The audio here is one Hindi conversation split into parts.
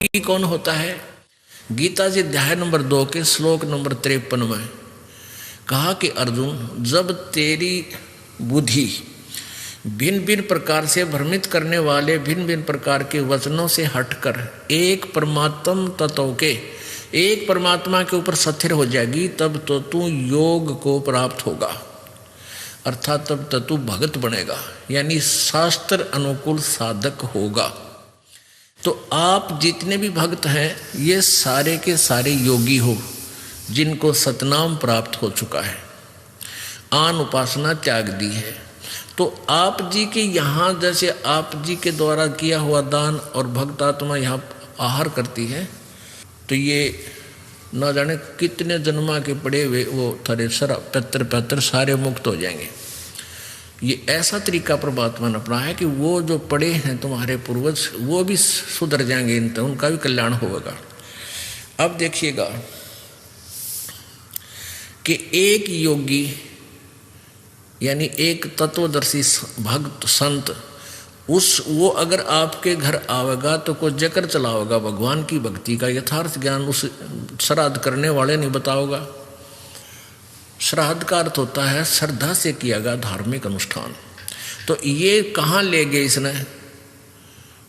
योगी कौन होता है? गीता जी अध्याय नंबर 2 के श्लोक नंबर 53 में कहा कि अर्जुन, जब तेरी बुद्धि भिन्न भिन्न प्रकार से भ्रमित करने वाले भिन्न भिन्न प्रकार के वचनों से हटकर एक परमात्म तत्व के, एक परमात्मा के ऊपर स्थिर हो जाएगी, तब तो तू योग को प्राप्त होगा, अर्थात तब तो तू भगत बनेगा, यानी शास्त्र अनुकूल साधक होगा। तो आप जितने भी भक्त हैं ये सारे के सारे योगी हो, जिनको सतनाम प्राप्त हो चुका है, आन उपासना त्याग दी है। तो आप जी के यहाँ जैसे आप जी के द्वारा किया हुआ दान और भक्त आत्मा यहाँ आहार करती है, तो ये न जाने कितने जन्मा के पड़े हुए वो थारे पैतर सारे मुक्त हो जाएंगे। ये ऐसा तरीका परमात्मा ने अपना है कि वो जो पड़े हैं तुम्हारे पूर्वज वो भी सुधर जाएंगे, उनका भी कल्याण होगा। अब देखिएगा कि एक योगी यानी एक तत्वदर्शी भक्त संत, वो अगर आपके घर आवेगा तो कोई जकर चलाओगा, भगवान की भक्ति का यथार्थ ज्ञान उस श्राद्ध करने वाले नहीं बताओगा। श्राद्ध का अर्थ होता है श्रद्धा से किया गया धार्मिक अनुष्ठान। तो ये कहाँ ले गए इसने?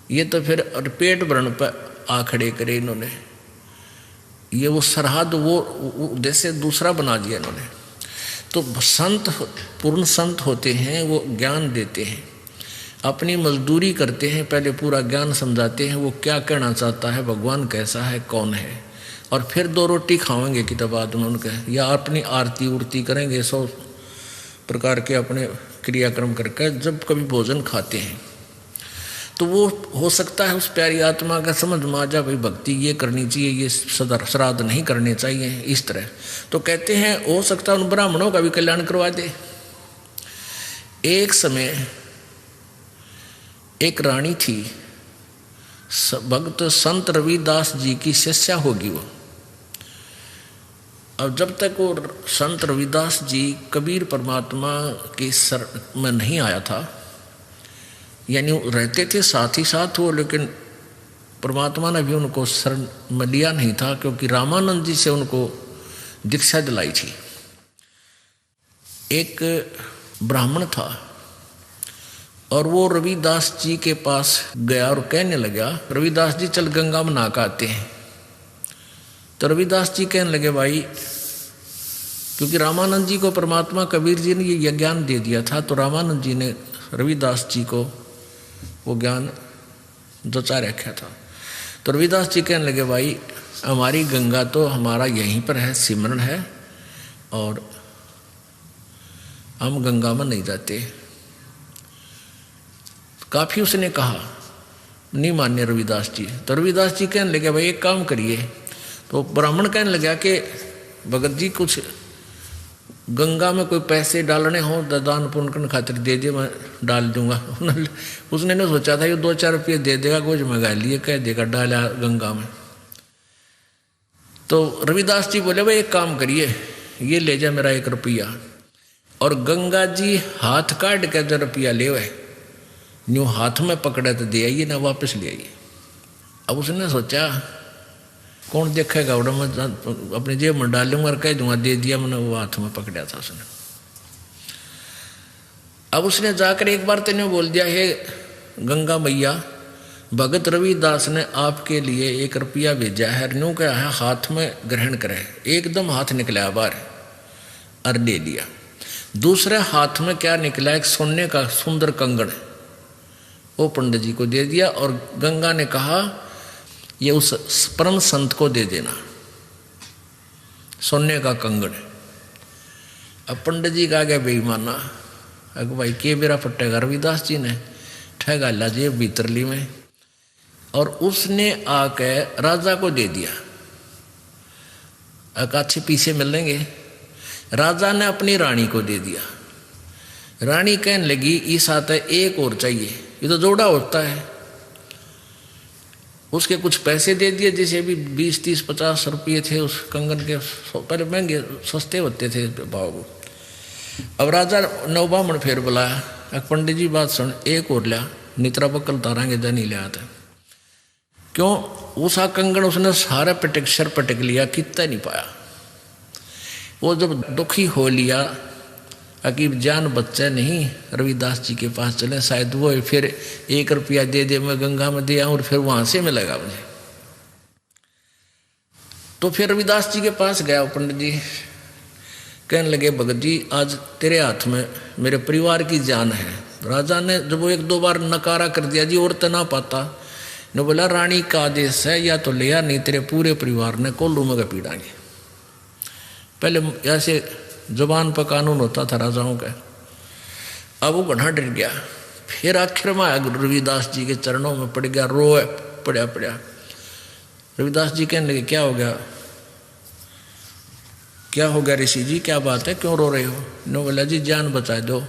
ये तो फिर पेट भरण पर आ खड़े करे इन्होंने। ये वो श्राद्ध वो जैसे दूसरा बना दिया इन्होंने। तो संत, पूर्ण संत होते हैं, वो ज्ञान देते हैं, अपनी मजदूरी करते हैं, पहले पूरा ज्ञान समझाते हैं, वो क्या कहना चाहता है, भगवान कैसा है, कौन है, और फिर 2 रोटी खाएंगे कि तब बाद उनके, या अपनी आरती उर्ती करेंगे 100 प्रकार के अपने क्रियाक्रम करके जब कभी भोजन खाते हैं। तो वो हो सकता है उस प्यारी आत्मा का समझ में आ जा, भाई भक्ति ये करनी चाहिए, ये श्राद्ध नहीं करने चाहिए, इस तरह। तो कहते हैं हो सकता है उन ब्राह्मणों का भी कल्याण करवा दे। एक समय एक रानी थी, भक्त संत रविदास जी की शिष्या होगी वो। अब जब तक वो संत रविदास जी कबीर परमात्मा के सर में नहीं आया था, यानी रहते थे साथ ही साथ वो, लेकिन परमात्मा ने भी उनको शरण में लिया नहीं था, क्योंकि रामानंद जी से उनको दीक्षा दिलाई थी। एक ब्राह्मण था और वो रविदास जी के पास गया और कहने लगा, रविदास जी चल गंगा में नहा के आते हैं। तो रविदास जी कहने लगे, भाई, क्योंकि रामानंद जी को परमात्मा कबीर जी ने ये ज्ञान दे दिया था, तो रामानंद जी ने रविदास जी को वो ज्ञान जचा रखा था। तो रविदास जी कहने लगे, भाई हमारी गंगा तो हमारा यहीं पर है, सिमरन है, और हम गंगा में नहीं जाते। काफी उसने कहा, नहीं मान्य रविदास जी। तो रविदास जी कहने लगे, भाई एक काम करिए। तो ब्राह्मण कहने लगा कि भगत जी कुछ गंगा में कोई पैसे डालने हो तो दान पुण्य करने खातिर दे दे, मैं डाल दूंगा। उसने नहीं सोचा था ये 2-4 रुपये दे देगा, कुछ मंगा लिए, कह देगा डाला गंगा में। तो रविदास जी बोले, भाई एक काम करिए, ये ले जा मेरा 1 रुपया, और गंगा जी हाथ काट के जो रुपया ले वह न्यू हाथ में पकड़े तो दे आइए ना, वापस ले आइए। अब उसने सोचा कौन देखेगा, उड़ा मैं अपनी जेब में डाल लूंगा और कह दूंगा दे दिया, मैंने वो हाथ में पकड़ा था उसने। अब उसने जाकर एक बार तेने बोल दिया, हे गंगा मैया, भगत रविदास ने आपके लिए 1 रुपया भेजा है, न्यू क्या है हाथ में ग्रहण करे। एकदम हाथ निकला बाहर और ले लिया। दूसरे हाथ में क्या निकला, एक सोने का सुंदर कंगन, वो पंडित जी को दे दिया, और गंगा ने कहा ये उस परम संत को दे देना, सोने का कंगन। अब पंडित जी का गया बेईमाना, अगर भाई के बेरा फटेगा, रविदास जी ने ठगा ला जेब भीतर ली में, और उसने आके राजा को दे दिया। अच्छे पीछे मिलेंगे। राजा ने अपनी रानी को दे दिया। रानी कहने लगी, इस आते एक और चाहिए, ये तो जोड़ा होता है। उसके कुछ पैसे दे दिए, जैसे भी 20, 30, 50 रुपये थे उस कंगन के, पहले महंगे सस्ते होते थे भाव। अब राजा नौबामण फिर बुलाया, पंडित जी बात सुन, एक और लिया, नितरा बकल तारांगे जा नहीं लिया था, क्यों? उषा कंगन उसने सारा सर पटक लिया, कितना नहीं पाया। वो जब दुखी हो लिया अकीब जान बच्चा नहीं, रविदास जी के पास चले, शायद वो फिर 1 रुपया दे मैं गंगा में दे आऊं और फिर वहां से मिलेगा मुझे। तो फिर रविदास जी के पास गया पंडित जी, कहने लगे भगत जी आज तेरे हाथ में मेरे परिवार की जान है। राजा ने जब वो 1-2 बार नकारा कर दिया जी और तो ना पाता, ने बोला रानी का आदेश है या तो लिया, नहीं तेरे पूरे परिवार ने कोल्लू में पीड़ाएंगे। पहले ऐसे जुबान पर कानून होता था राजाओं का। अब वो घना डर गया, फिर आखिर में आया गुरु रविदास जी के चरणों में पड़ गया, रोए पड़ा। रविदास जी कहने लगे क्या हो गया, क्या हो गया ऋषि जी, क्या बात है, क्यों रो रहे हो? नो बोला जी जान बचा दो,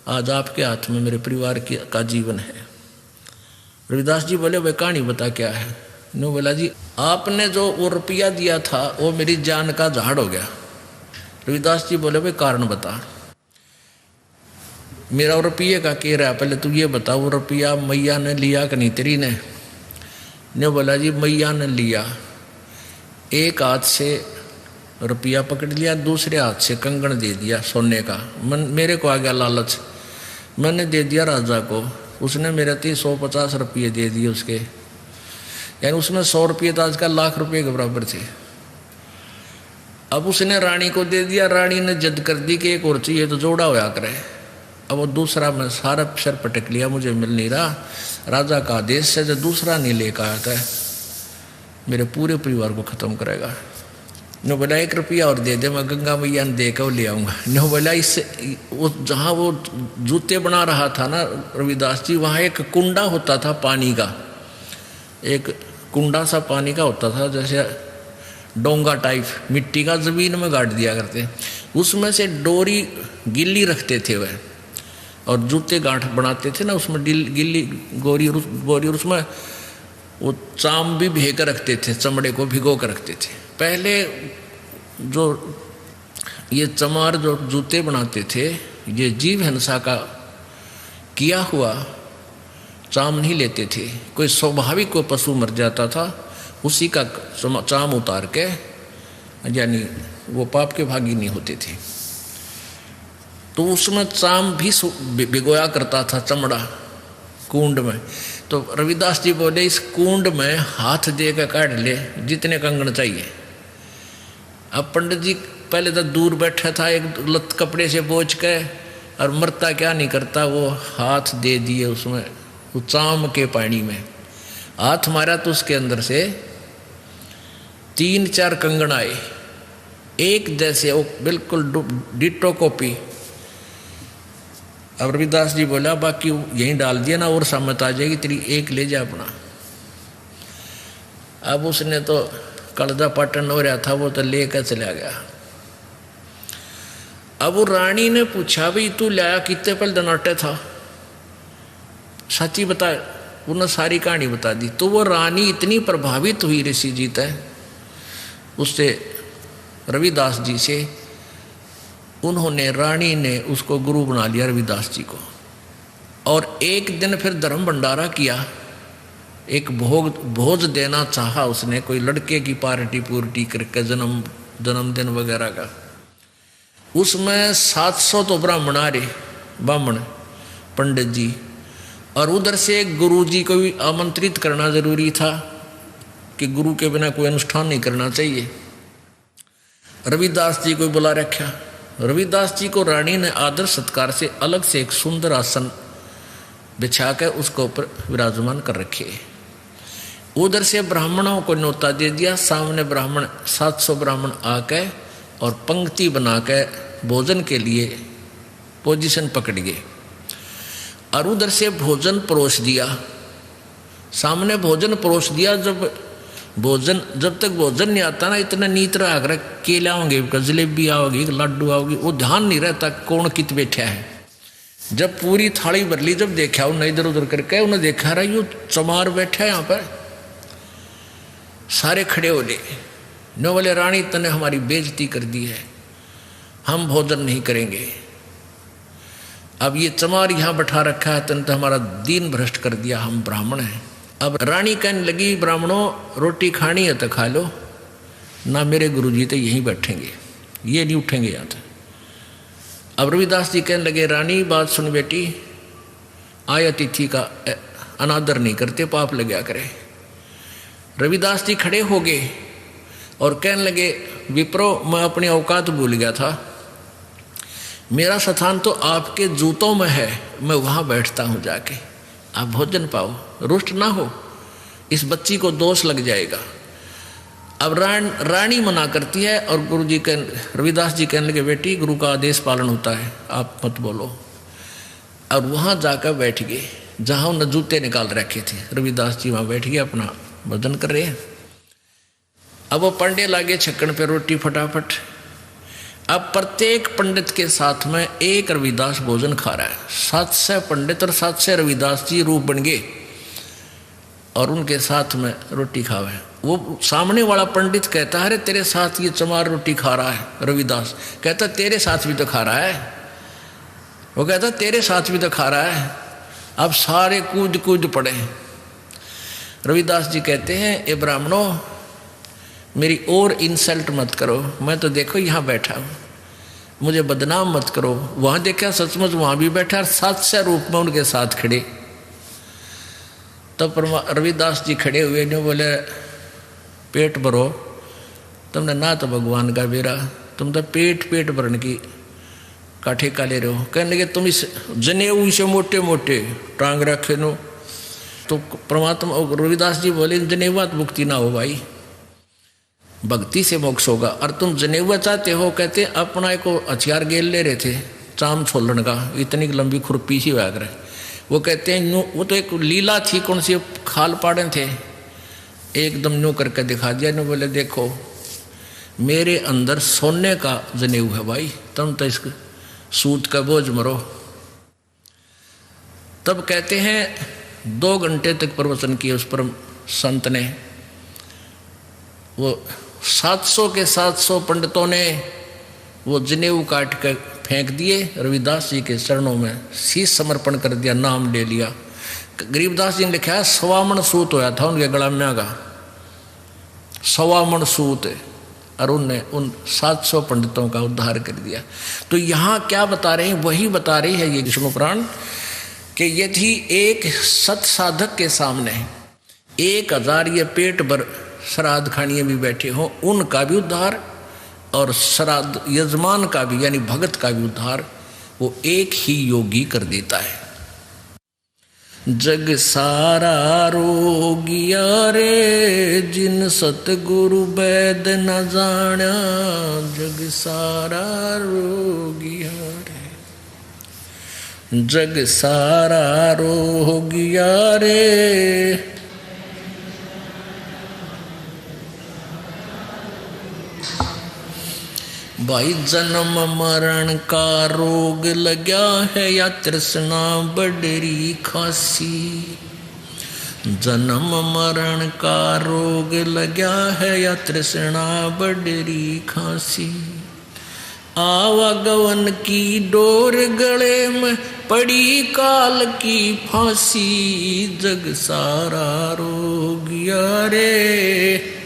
आज आपके हाथ में मेरे परिवार का जीवन है। रविदास जी बोले भाई कहानी बता क्या है? नो बोला जी आपने जो वो रुपया दिया था वो मेरी जान का झाड़ हो गया। रविदास जी बोले भाई कारण बता। मेरा रुपये का कह रहा है, पहले तू ये बता वो रुपया मैया ने लिया कि नहीं तेरी ने बोला जी मैया ने लिया, एक हाथ से रुपया पकड़ लिया, दूसरे हाथ से कंगन दे दिया सोने का। मेरे को आ गया लालच, मैंने दे दिया राजा को, उसने मेरे 150 रुपये दे दिए उसके, यानी उसमें 100 रुपये तो आजकल लाख रुपये के बराबर थे। अब उसने रानी को दे दिया, रानी ने जिद कर दी कि एक और चाहिए तो जोड़ा होया करे। अब वो दूसरा मैं सारा सर पटक लिया, मुझे मिल नहीं रहा, राजा का आदेश से जो दूसरा नहीं लेकर आया था मेरे पूरे परिवार को खत्म करेगा। नो बोला 1 रुपया और दे दे, मैं गंगा मैया ने दे कर ले आऊँगा। नो बोला इससे वो जहाँ वो जूते बना रहा था ना रविदास जी, वहाँ एक कुंडा होता था पानी का, एक कुंडा सा पानी का होता था, जैसे डोंगा टाइप मिट्टी का ज़मीन में गाड़ दिया करते, उसमें से डोरी गिल्ली रखते थे वह, और जूते गांठ बनाते थे ना उसमें गिल्ली बोरी, और उसमें वो चाम भी भे कर रखते थे, चमड़े को भिगो कर रखते थे। पहले जो ये चमार जो जूते बनाते थे ये जीव हिंसा का किया हुआ चाम नहीं लेते थे, कोई स्वाभाविक कोई पशु मर जाता था उसी का चाम उतार के, यानी वो पाप के भागी नहीं होते थे, तो उसमें चाम भी भिगोया करता था चमड़ा कुंड में। तो रविदास जी बोले इस कुंड में हाथ दे कर काट ले जितने कंगन चाहिए। अब पंडित जी पहले तो दूर बैठा था, एक लत कपड़े से बोझ के, और मरता क्या नहीं करता, वो हाथ दे दिए उसमें, वो चाम के पानी में हाथ मारा तो उसके अंदर से 3-4 कंगन आए, एक जैसे, वो बिल्कुल डिटो कॉपी। अब रविदास जी बोला बाकी यहीं डाल दिया ना और सामत आ जाएगी तेरी, एक ले जा अपना। अब उसने तो कलदा पाटन हो रहा था, वो तो लेकर चला गया। अब वो रानी ने पूछा भाई तू लाया कितने पल दनाटे था, सच्ची बता। उन्होंने सारी कहानी बता दी। तो वो रानी इतनी प्रभावित हुई ऋषि जी तय उससे, रविदास जी से, उन्होंने रानी ने उसको गुरु बना लिया रविदास जी को। और एक दिन फिर धर्म भंडारा किया, एक भोज देना चाहा उसने, कोई लड़के की पार्टी पूर्टी करके जन्मदिन वगैरह का। उसमें 700 तो ब्राह्मण आ रहे, ब्राह्मण पंडित जी, और उधर से गुरु जी को भी आमंत्रित करना जरूरी था कि गुरु के बिना कोई अनुष्ठान नहीं करना चाहिए। रविदास जी को बुला रखा। रविदास जी को रानी ने आदर सत्कार से अलग से एक सुंदर आसन बिछा कर उसके ऊपर विराजमान कर रखे। उधर से ब्राह्मणों को न्योता दे दिया, सामने ब्राह्मण 700 ब्राह्मण आके और पंक्ति बना के भोजन के लिए पोजीशन पकड़ गए, और उधर से भोजन परोस दिया, सामने भोजन परोस दिया। जब तक भोजन नहीं आता ना, इतना नीत आगरा केला होंगे, जलेबी आओगी, लड्डू आओगी, वो ध्यान नहीं रहता कौन कित बैठा है। जब पूरी थाली भर ली, जब देखा उन्हें इधर उधर करके, उन्हें देखा रहा यू चमार बैठा है यहाँ पर, सारे खड़े हो ले। न बोले रानी तने हमारी बेइज्जती कर दी है, हम भोजन नहीं करेंगे। अब ये चमार यहाँ बैठा रखा है, तने तो हमारा दीन भ्रष्ट कर दिया, हम ब्राह्मण हैं। अब रानी कहने लगी, ब्राह्मणों रोटी खानी है तो खा लो, ना मेरे गुरुजी तो यहीं बैठेंगे, ये नहीं उठेंगे यहाँ से। अब रविदास जी कहने लगे, रानी बात सुन बेटी, आय अतिथि का अनादर नहीं करते, पाप लग गया करे। रविदास जी खड़े हो गए और कहने लगे, विप्रो मैं अपनी औकात भूल गया था, मेरा स्थान तो आपके जूतों में है, मैं वहाँ बैठता हूँ जाके, आप भोजन पाओ, रुष्ट ना हो, इस बच्ची को दोष लग जाएगा। अब रानी मना करती है और गुरुजी रविदास जी कहने लगे, बेटी गुरु का आदेश पालन होता है, आप मत बोलो। और वहाँ जाकर बैठ गए जहाँ उन्होंने जूते निकाल रखे थे। रविदास जी वहाँ बैठ गए, अपना भोजन कर रहे हैं। अब वो पंडे लागे छक्कन पे रोटी फटाफट। अब प्रत्येक पंडित के साथ में एक रविदास भोजन खा रहा है। 700 पंडित और 700 रविदास जी रूप बन गए और उनके साथ में रोटी खावे। वो सामने वाला पंडित कहता है, अरे तेरे साथ ये चमार रोटी खा रहा है। रविदास कहता, तेरे साथ भी तो खा रहा है। वो कहता, तेरे साथ भी तो खा रहा है। अब सारे कूद कूद पड़े। रविदास जी कहते हैं, ए ब्राह्मणों मेरी और इंसल्ट मत करो, मैं तो देखो यहाँ बैठा हूँ, मुझे बदनाम मत करो। वहाँ देखा सचमुच वहाँ भी बैठा और 700 रूप में उनके साथ खड़े। तब रविदास जी खड़े हुए ने बोले, पेट भरो, तुमने ना तो भगवान का बेरा, तुम तो पेट भरने की का ठेका ले रहे हो। कहने लगे, तुम इस जनेऊ से मोटे मोटे टांग रखे नो। तो परमात्मा रविदास जी बोले, जनेवा मुक्ति ना हो भाई, भक्ति से मोक्ष होगा। और तुम जनेवा चाहते हो। कहते अपना एक हथियार गेल ले रहे थे, चाम छोलन का, इतनी लंबी खुरपी सी हुआ करे। वो कहते हैं वो तो एक लीला थी, कौन सी खाल पाड़े थे, एकदम न्यू करके दिखा दिया। न्यू बोले, देखो मेरे अंदर सोने का जनेऊ है भाई, तुम तो इस सूत का बोझ मरो। तब कहते हैं 2 घंटे तक प्रवचन किया उस परम संत ने। वो 700 के 700 पंडितों ने वो जनेऊ काट कर फेंक दिए, रविदास जी के चरणों में शीश समर्पण कर दिया, नाम ले लिया। गरीबदास जी ने लिखा है, 1.25 मन सूत होया था उनके गला में का, 1.25 मन सूत, और उनने उन 700 पंडितों का उद्धार कर दिया। तो यहाँ क्या बता रहे हैं, वही बता रही है ये विष्णु पुराण, कि यदि एक सत साधक के सामने 1000 ये पेट भर श्राद्ध खानिए भी बैठे हों, उनका भी उद्धार और श्राद्ध यजमान का भी यानी भगत का भी उद्धार वो एक ही योगी कर देता है। जग सारा रोगिया रे, जिन सतगुरु वैद न जाना, जग सारा रोगिया रे, जग सारा रोगिया रे। भाई जन्म मरण का रोग लग्या है या तृष्णा बडरी खासी, जन्म मरण का रोग लग्या है या तृष्णा बडरी खासी। आवागवन की डोर गले में पड़ी काल की फांसी, जग सारा रोगिया रे,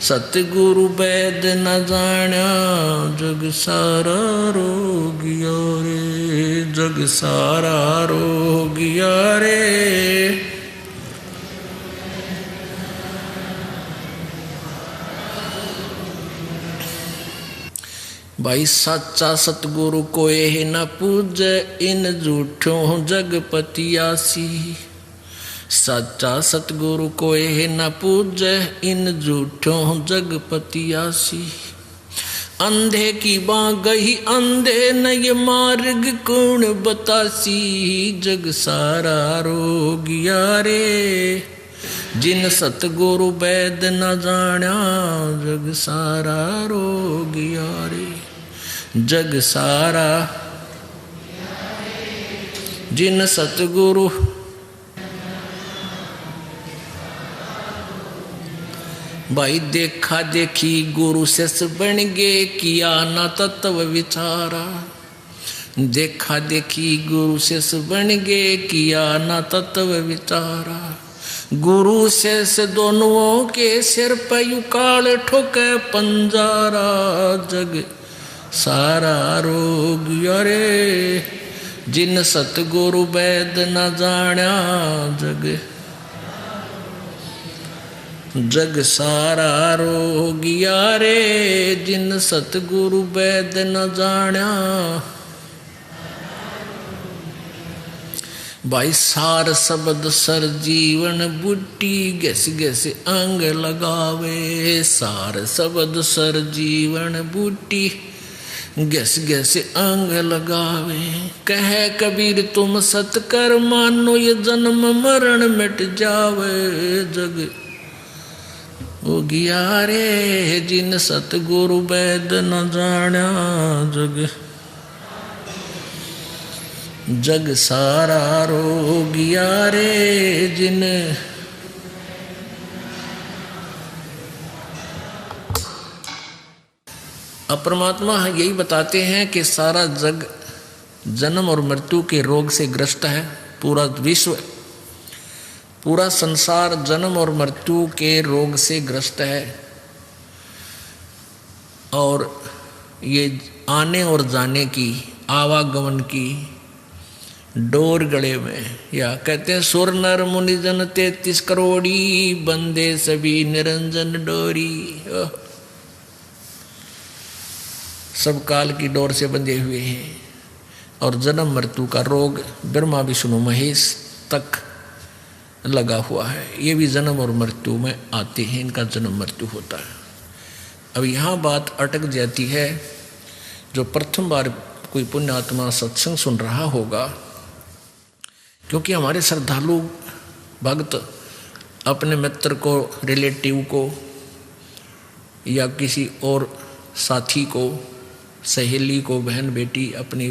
सतगुरु वैद न जाना, जग सारा रोगिया रे, जग सारा रोगिया रे। भाई सच्चा सतगुरु कोई न पूजे, इन झूठों जगपतियासी। सच्चा सतगुरु कोई न पूजे, इन झूठों जगपतियासी। अंधे की बाँ गई अंधे न ये मार्ग कौन बतासी, जग सारा रोगिया रे, जिन सतगुरु वैद न जाना, जग सारा रोगिया रे, जग सारा जिन सतगुरु। भाई देखा देखी गुरु शिष्य बन गे, किया ना तत्व विचारा। देखा देखी गुरु शिष्य बन गे, किया ना तत्व विचारा। गुरु से दोनों के सिर पे युकाल ठोके पंजारा, जग सारा रोग यारे जिन सतगुरु वैद न जाण्या, जग सारा रोग यारे जिन सतगुरु वैद न जाण्या। भाई सार शब्द सर जीवन बूटी, गैस गैस अंग लगावे, सार शब्द सर जीवन बूटी, गैस गैस अंग लगावे। कहे कबीर तुम सत कर मानो, ये जन्म मरण मिट जावे, जग हो गया रे जिन सतगुरु वैद न जाण्या, जग जग सारा रोगिया रे जिन। अब परमात्मा यही बताते हैं कि सारा जग जन्म और मृत्यु के रोग से ग्रस्त है। पूरा विश्व, पूरा संसार जन्म और मृत्यु के रोग से ग्रस्त है। और ये आने और जाने की, आवागमन की डोर गले में, या कहते हैं सुर नर मुनि जन 33 करोड़ी, बंदे सभी निरंजन डोरी। सब काल की डोर से बंधे हुए हैं। और जन्म मृत्यु का रोग ब्रह्मा विष्णु महेश तक लगा हुआ है। ये भी जन्म और मृत्यु में आते हैं, इनका जन्म मृत्यु होता है। अब यहाँ बात अटक जाती है। जो प्रथम बार कोई पुण्यात्मा सत्संग सुन रहा होगा, क्योंकि हमारे श्रद्धालु भक्त अपने मित्र को, रिलेटिव को, या किसी और साथी को, सहेली को, बहन बेटी, अपनी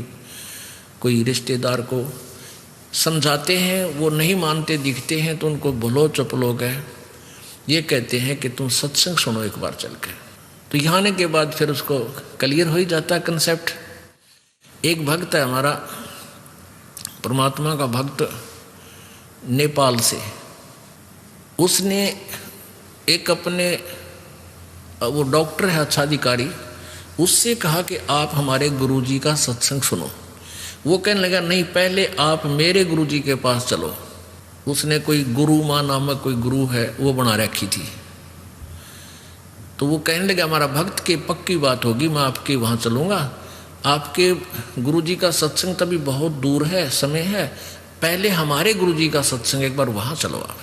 कोई रिश्तेदार को समझाते हैं, वो नहीं मानते दिखते हैं, तो उनको भलो चुप लोग हैं, ये कहते हैं कि तुम सत्संग सुनो एक बार चल के। तो यहाँ आने के बाद फिर उसको क्लियर हो ही जाता है कंसेप्ट। एक भक्त है हमारा, परमात्मा का भक्त, नेपाल से। उसने एक अपने, वो डॉक्टर है, अच्छा अधिकारी, उससे कहा कि आप हमारे गुरुजी का सत्संग सुनो। वो कहने लगा नहीं, पहले आप मेरे गुरुजी के पास चलो। उसने कोई गुरु माँ नामक कोई गुरु है वो बना रखी थी। तो वो कहने लगा हमारा भक्त की पक्की बात होगी, मैं आपके वहाँ चलूँगा। आपके गुरुजी का सत्संग तभी बहुत दूर है, समय है, पहले हमारे गुरुजी का सत्संग एक बार वहाँ चलो आप,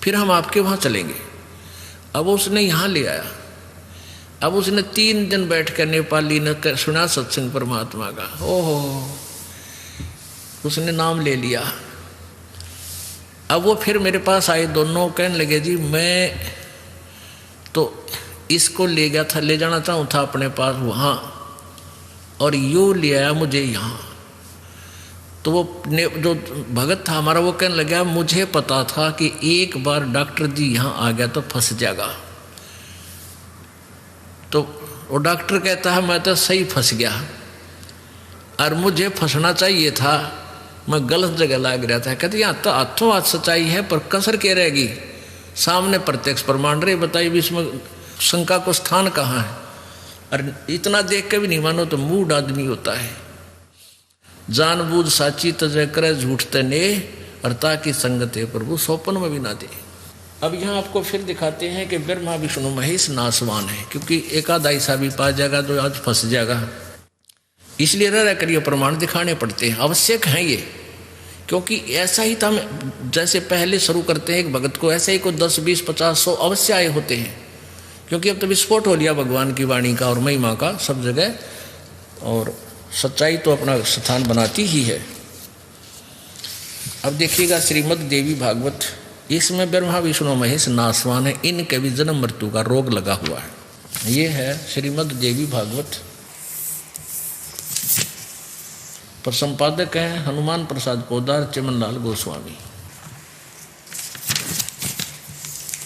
फिर हम आपके वहाँ चलेंगे। अब उसने यहाँ ले आया। अब उसने 3 दिन बैठ कर नेपाली ने सुना सत्संग परमात्मा का। ओहो, उसने नाम ले लिया। अब वो फिर मेरे पास आए दोनों, कहने लगे जी मैं तो इसको ले गया था, ले जाना चाहूँ था अपने पास वहाँ, और यूँ ले आया मुझे यहाँ। तो वो जो भगत था हमारा, वो कहने लगा मुझे पता था कि एक बार डॉक्टर जी यहाँ आ गया तो फंस जाएगा। तो वो डॉक्टर कहता है मैं तो सही फंस गया, और मुझे फंसना चाहिए था, मैं गलत जगह लाग रहा था। कहते यहाँ तो हाथों हाथ सच्चाई है, पर कसर क्या रहेगी, सामने प्रत्यक्ष प्रमाण रहे, बताइए इसमें शंका को स्थान कहाँ है। और इतना देख के भी नहीं मानो तो मूड आदमी होता है। जानबूझ साची तजय करे झूठ तने, और ताकि संगत है प्रभु सोपन में भी ना दे। अब यहाँ आपको फिर दिखाते हैं कि ब्रह्मा विष्णु महेश नासवान है, क्योंकि एकाद ऐसा भी पा जाएगा तो आज फंस जाएगा। इसलिए रह करिए प्रमाण दिखाने पड़ते हैं, आवश्यक हैं ये। क्योंकि ऐसा ही था, जैसे पहले शुरू करते हैं एक भगत को, ऐसे ही को 10, 20, 50, 100 अवश्य आए होते हैं। क्योंकि अब तो विस्फोट हो लिया भगवान की वाणी का और महिमा का सब जगह, और सच्चाई तो अपना स्थान बनाती ही है। अब देखिएगा श्रीमद् देवी भागवत, इसमें ब्रह्मा विष्णु महेश नासवान है, इनके भी जन्म मृत्यु का रोग लगा हुआ है। ये है श्रीमद् देवी भागवत। पर संपादक हैं हनुमान प्रसाद पोदार, चिमनलाल गोस्वामी।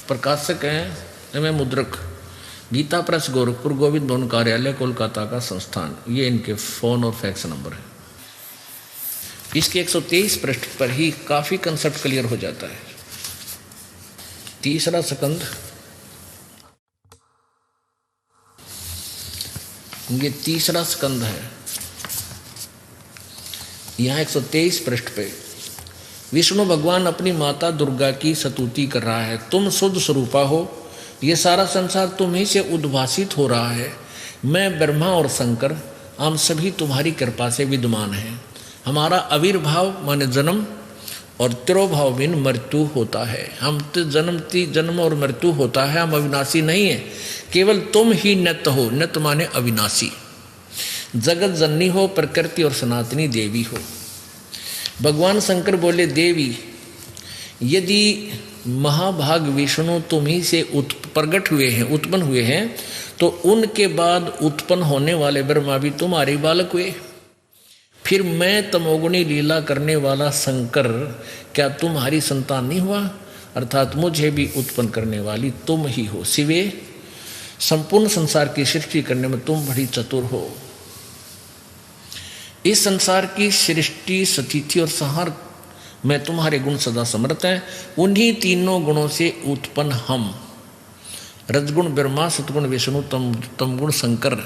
प्रकाशक हैं एवं मुद्रक गीता प्रेस गोरखपुर, गोविंद भवन कार्यालय कोलकाता का संस्थान। ये इनके फ़ोन और फैक्स नंबर है। इसके 123 पृष्ठ पर ही काफ़ी कंसेप्ट क्लियर हो जाता है। तीसरा स्कंद, ये तीसरा स्कंद है। यहाँ 123 पृष्ठ पे विष्णु भगवान अपनी माता दुर्गा की स्तुति कर रहा है। तुम शुद्ध स्वरूपा हो, ये सारा संसार तुम ही से उद्भासित हो रहा है। मैं ब्रह्मा और शंकर हम सभी तुम्हारी कृपा से विद्यमान हैं। हमारा आविर्भाव माने जन्म और तिरोभाव बिन मृत्यु होता है। हम तो जन्म और मृत्यु होता है, हम अविनाशी नहीं है। केवल तुम ही नित्य हो, नित्य माने अविनाशी। जगत जननी हो, प्रकृति और सनातनी देवी हो। भगवान शंकर बोले, देवी यदि महाभाग विष्णु तुम ही से प्रकट हुए हैं, उत्पन्न हुए हैं, तो उनके बाद उत्पन्न होने वाले ब्रह्मा भी तुम्हारे बालक हुए। फिर मैं तमोगुणी लीला करने वाला शंकर क्या तुम्हारी संतान नहीं हुआ? अर्थात मुझे भी उत्पन्न करने वाली तुम ही हो। शिवे, संपूर्ण संसार की सृष्टि करने में तुम बड़ी चतुर हो। इस संसार की सृष्टि, स्थिति और संहार में तुम्हारे गुण सदा समर्थ हैं। उन्हीं तीनों गुणों से उत्पन्न हम, रजगुण ब्रह्मा, सतगुण विष्णु, तमगुण शंकर,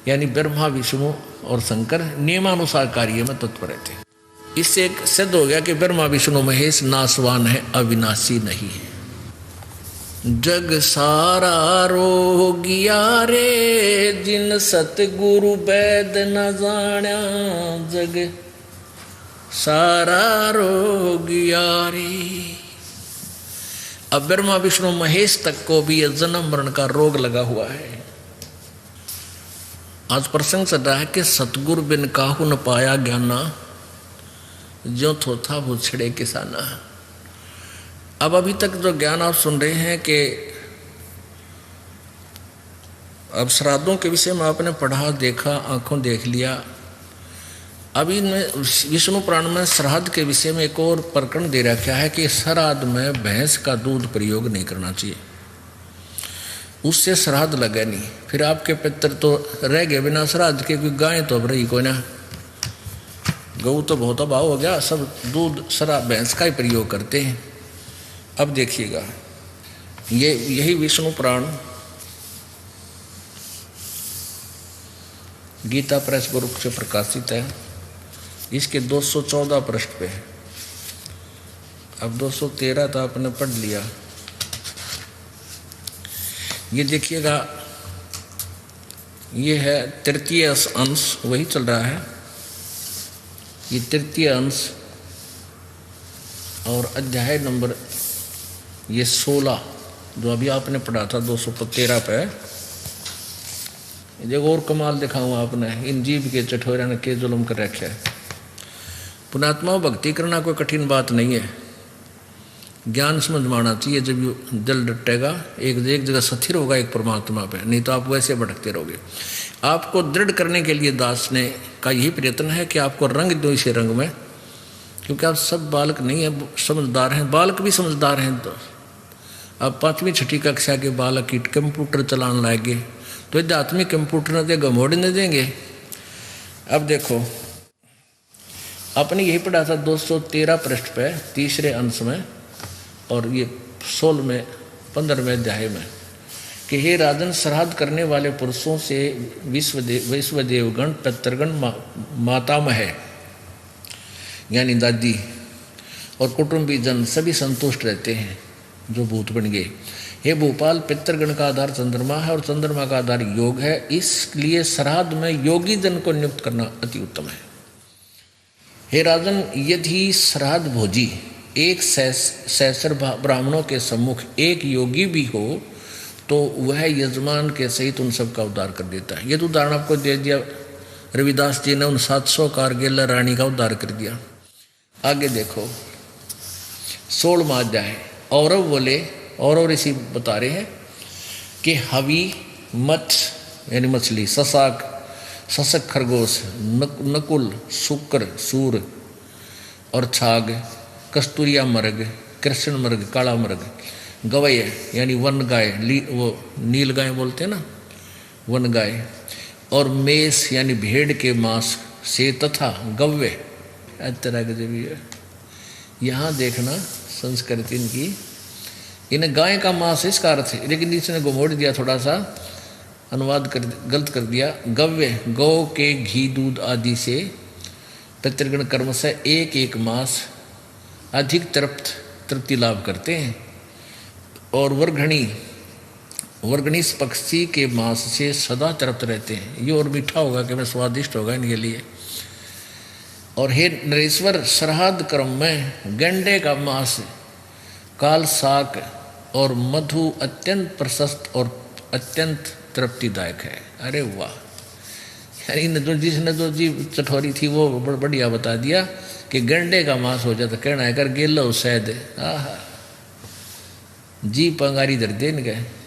यानी ब्रह्मा विष्णु और शंकर नियमानुसार कार्य में तत्पर रहते। इससे एक सिद्ध हो गया कि ब्रह्मा विष्णु महेश नाशवान है, अविनाशी नहीं है। जग सारा रोगिया रे, जिन सतगुरु वैद न जाण्या। जग सारा रोगिया रे। अब ब्रह्मा विष्णु महेश तक को भी यह जन्म मरण का रोग लगा हुआ है। आज प्रसंग चल रहा है कि सतगुरु बिन काहू न पाया ज्ञाना, जो थोथा वो छिड़े किसाना। अब अभी तक जो ज्ञान आप सुन रहे हैं कि अब श्राद्धों के विषय में आपने पढ़ा, देखा, आंखों देख लिया। अभी विष्णु पुराण में श्राद्ध के विषय में एक और प्रकरण दे रखा है कि श्राद्ध में भैंस का दूध प्रयोग नहीं करना चाहिए, उससे श्राद्ध लगे नहीं। फिर आपके पितर तो रह गए बिना श्राद्ध के, कोई गाय तो अब रही कोई ना, गऊ तो बहुत अभाव हो गया, सब दूध श्राद्ध भैंस का ही प्रयोग करते हैं। अब देखिएगा, यही विष्णु पुराण गीता प्रेस ग्रुप से प्रकाशित है। इसके 214 पृष्ठ पे है। अब 213 तो आपने पढ़ लिया। ये देखिएगा, ये है तृतीय अंश, वही चल रहा है। ये तृतीय अंश और अध्याय नंबर ये 16 जो अभी आपने पढ़ा था 213 पे। देखो और कमाल दिखाऊँ आपने, इन जीव के चठोरा ने के जुल्म कर रखे है। पुणात्मा भक्ति करना कोई कठिन बात नहीं है, ज्ञान समझ में आना चाहिए। जब ये दिल डटेगा, एक जगह स्थिर होगा एक परमात्मा पे, नहीं तो आप वैसे भटकते रहोगे। आपको दृढ़ करने के लिए दास ने का यही प्रयत्न है कि आपको रंग दो इसे रंग में, क्योंकि आप सब बालक नहीं है, समझदार हैं। बालक भी समझदार हैं। तो अब 5वीं 6ठी कक्षा के बालक की कंप्यूटर चलाने लाएंगे तो आध्यात्मिक कंप्यूटर न देगा, मोड़ न देंगे। अब देखो, आपने यही पढ़ा था 213 पृष्ठ पे तीसरे अंश में और ये 16वें 15वें अध्याय में कि हे राजन, श्राद्ध करने वाले पुरुषों से विश्वदेवगण, पितृगण, मातामह यानी दादी और कुटुंबी जन सभी संतुष्ट रहते हैं जो भूत बन गए। हे भोपाल, पितृगण का आधार चंद्रमा है और चंद्रमा का आधार योग है, इसलिए श्राद्ध में योगी जन को नियुक्त करना अति उत्तम है। हे राजन, यदि श्राद्ध भोजी एक सहस्र ब्राह्मणों के सम्मुख एक योगी भी हो तो वह यजमान के सहित उन सब का उद्धार कर देता है। ये तो उदाहरण आपको दे दिया रविदास जी ने, उन 700 कारगिल रानी का उद्धार कर दिया। आगे देखो 16वां अध्याय। औरव बोले, और इसी बता रहे हैं कि हवी, मत्स्य यानी मछली, ससाक, सशक खरगोश, नकुल, शुक्र, सूर और छाग, कस्तूरिया मृग, कृष्ण मृग, काला मृग, गवय यानी वन गाय, वो नील गाय बोलते हैं ना, वन गाय, और मेष यानी भेड़ के मांस से, तथा गव्य तरह के जो भी है। यहाँ देखना संस्कृति इनकी, इन्हें गाय का मांस इसका अर्थ है, लेकिन इसने घुमोड़ दिया, थोड़ा सा अनुवाद गलत कर दिया। गव्य गौ के घी दूध आदि से पितृगण कर्म से एक एक मास अधिक तृप्ति लाभ करते हैं। और वर्गणी पक्षी के मांस से सदा तृप्त रहते हैं। ये और मीठा होगा कि मैं स्वादिष्ट होगा इनके लिए। और हे नरेश्वर, श्राद्ध कर्म में गंडे का मांस, काल साग और मधु अत्यंत प्रशस्त और अत्यंत तृप्तिदायक है। अरे वाह, यानी जो जिसने जो जी चठोरी थी वो बढ़िया बता दिया कि गंडे का मांस हो जाता, कहना है कर गेलो सैद, आहा जी पंगारी दर दे इनके।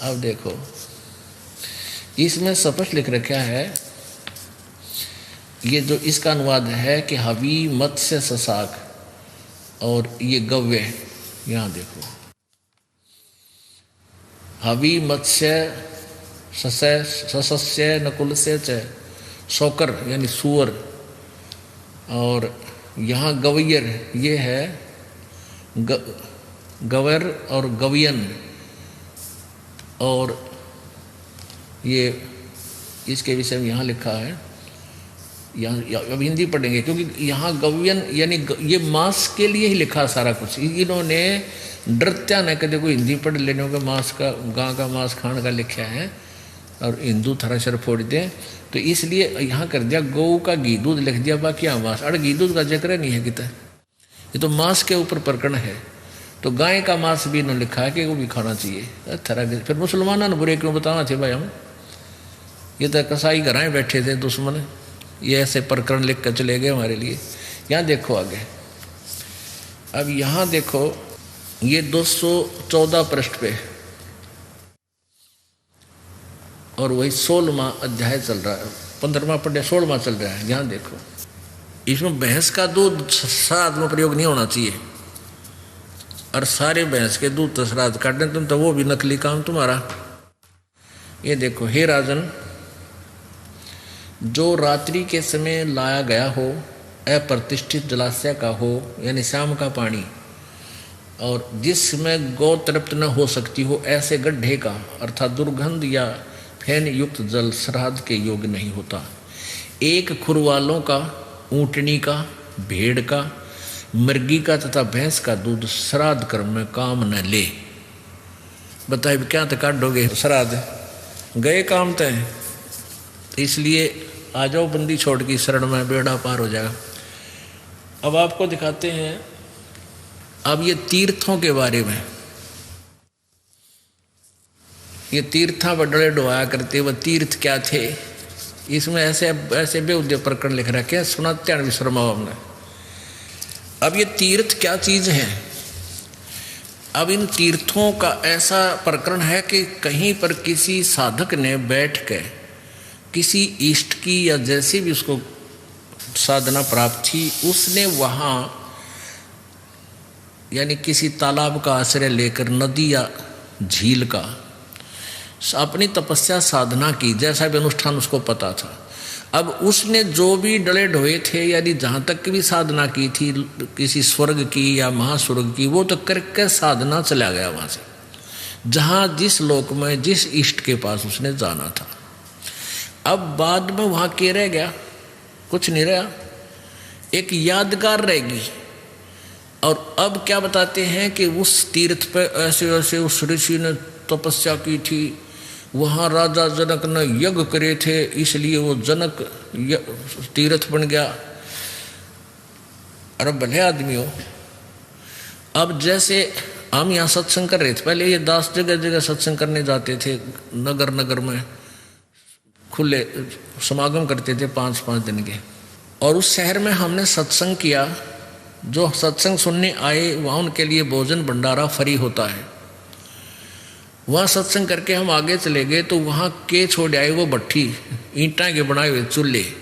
अब देखो इसमें स्पष्ट लिख रखा है, ये जो इसका अनुवाद है कि हवी मत्स्य ससाक और ये गव्य, यहाँ देखो हवी मत्स्य सस्य नकुल से च शौकर यानी सुअर, और यहाँ गवैयर ये है गवर और गवियन, और ये इसके विषय में यहाँ लिखा है, यहाँ अब हिंदी पढ़ेंगे क्योंकि यहाँ गवियन यानी ये मांस के लिए ही लिखा सारा कुछ। इन्होंने डरत्या न कदे कोई हिंदी पढ़ लेने के मांस का, गां का मांस खाने का लिखा है और हिंदू थरा सर फोड़ दें, तो इसलिए यहाँ कर दिया गौ का घी दूध लिख दिया, बाकी यहाँ मांस। अरे घी दूध का जिक्र नहीं है कितना, ये तो मांस के ऊपर प्रकरण है। तो गाय का मांस भी इन्होंने लिखा है कि वो भी खाना चाहिए। थरा फिर मुसलमानों ने बुरे क्यों बताना थे भाई हम, ये तो कसाई घराए बैठे थे दुश्मन, ये ऐसे प्रकरण लिख कर चले गए हमारे लिए। यहाँ देखो आगे, अब यहाँ देखो ये 214 पृष्ठ पे और वही 16वां अध्याय चल रहा है, 15वां पढ़े 16वां चल रहा है। यहाँ देखो इसमें भैंस का दूध श्राद्ध में प्रयोग नहीं होना चाहिए, और सारे भैंस के दूध तो श्राद्ध काटने तुम तो वो भी नकली काम तुम्हारा। ये देखो, हे राजन, जो रात्रि के समय लाया गया हो, अप्रतिष्ठित जलाशय का हो यानी शाम का पानी, और जिसमें गौ तृप्त न हो सकती हो ऐसे गड्ढे का अर्थात दुर्गंध या फैन युक्त जल श्राद्ध के योग्य नहीं होता। एक खुरवालों का, ऊँटनी का, भेड़ का, मुर्गी का तथा भैंस का दूध श्राद्ध कर्म में काम न ले। बताए क्या तो काटोगे श्राद्ध, गए काम तय, इसलिए आ जाओ बंदी छोड़ की शरण में, बेड़ा पार हो जाएगा। अब आपको दिखाते हैं अब ये तीर्थों के बारे में। ये तीर्था बड़े डुबाया करते, वह तीर्थ क्या थे, इसमें ऐसे ऐसे बेउद्य प्रकरण लिख रखे हैं, सुनाते हैं विश्रमा हमने। अब ये तीर्थ क्या चीज है, अब इन तीर्थों का ऐसा प्रकरण है कि कहीं पर किसी साधक ने बैठ के किसी इष्ट की या जैसी भी उसको साधना प्राप्त थी, उसने वहाँ यानी किसी तालाब का आश्रय लेकर, नदी या झील का, अपनी तपस्या साधना की, जैसा भी अनुष्ठान उसको पता था। अब उसने जो भी डले ढोए थे यानी जहाँ तक की भी साधना की थी, किसी स्वर्ग की या महास्वर्ग की, वो तो करके साधना चला गया वहाँ से, जहाँ जिस लोक में जिस इष्ट के पास उसने जाना था। अब बाद में वहाँ क्या रह गया, कुछ नहीं रहा, एक यादगार रहेगी। और अब क्या बताते हैं कि उस तीर्थ पे ऐसे ऐसे उस ऋषि ने तपस्या की थी, वहाँ राजा जनक ने यज्ञ करे थे, इसलिए वो जनक तीर्थ बन गया। अरे भले आदमी हो। अब जैसे हम यहाँ सत्संग कर रहे थे, पहले ये दास जगह जगह सत्संग करने जाते थे, नगर नगर में खुले समागम करते थे 5-5 दिन के। और उस शहर में हमने सत्संग किया, जो सत्संग सुनने आए वहाँ उनके लिए भोजन भंडारा फ्री होता है। वहाँ सत्संग करके हम आगे चले गए तो वहाँ के छोड़ आए वो भट्ठी, ईंटा के बनाए हुए चूल्हे।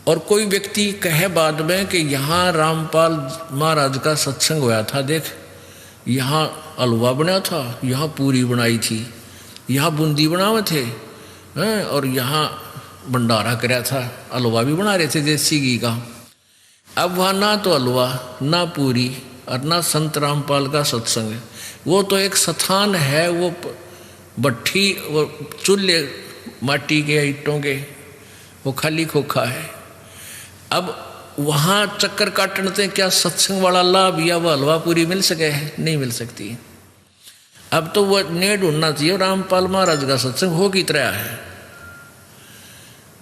और कोई व्यक्ति कहे बाद में कि यहाँ रामपाल महाराज का सत्संग हुआ था, देख यहाँ हलवा बना था, यहाँ पूरी बनाई थी, यहाँ बूंदी बनावे थे, और यहाँ भंडारा कराया था, हलवा भी बना रहे थे देसी घी का। अब वहाँ ना तो हलवा ना पूरी और ना संत रामपाल का सत्संग है। वो तो एक स्थान है, वो भट्ठी, वो चूल्हे माटी के ईंटों के, वो खाली खोखा है। अब वहाँ चक्कर काटने से क्या सत्संग वाला लाभ या वह हलवा पूरी मिल सके है? नहीं मिल सकती। अब तो वो ने ढूंढना चाहिए रामपाल महाराज का सत्संग हो की तरह है,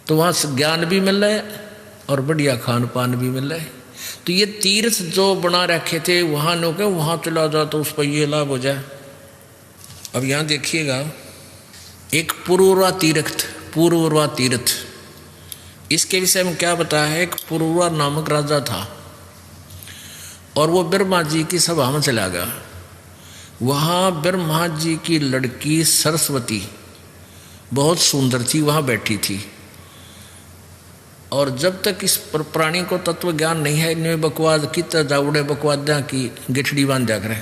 तो वहाँ ज्ञान भी मिल रहा है और बढ़िया खान पान भी मिल रहा है। तो ये तीर्थ जो बना रखे थे वहाँ लोग वहाँ चला जाओ तो उस पर ये लाभ हो जाए। अब यहाँ देखिएगा, एक पुरूरवा तीर्थ, पुरूरवा तीर्थ, इसके विषय में क्या बताया है? एक पुरूरवा नामक राजा था और वो ब्रह्मा जी की सभा में चला गया। वहाँ ब्रह्मा जी की लड़की सरस्वती बहुत सुंदर थी, वहाँ बैठी थी। और जब तक इस प्राणी को तत्व ज्ञान नहीं है, इनमें बकवाद कित जावड़े बकवादा की गिठड़ी बांध जा करे,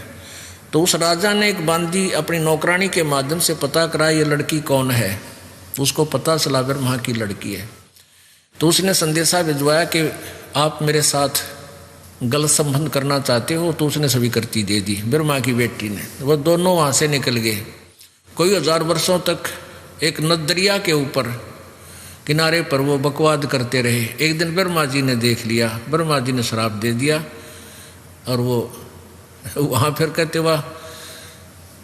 तो उस राजा ने एक बांदी अपनी नौकरानी के माध्यम से पता करा ये लड़की कौन है। उसको पता चला ब्रह्मा की लड़की है। तो उसने संदेशा भिजवाया कि आप मेरे साथ गलत संबंध करना चाहते हो, तो उसने स्वीकृति दे दी ब्रह्मा की बेटी ने। वो दोनों वहाँ से निकल गए। कोई 1000 वर्षों तक एक नदरिया के ऊपर किनारे पर वो बकवाद करते रहे। एक दिन ब्रह्मा जी ने देख लिया, ब्रह्मा जी ने श्राप दे दिया और वो वहाँ फिर कहते वह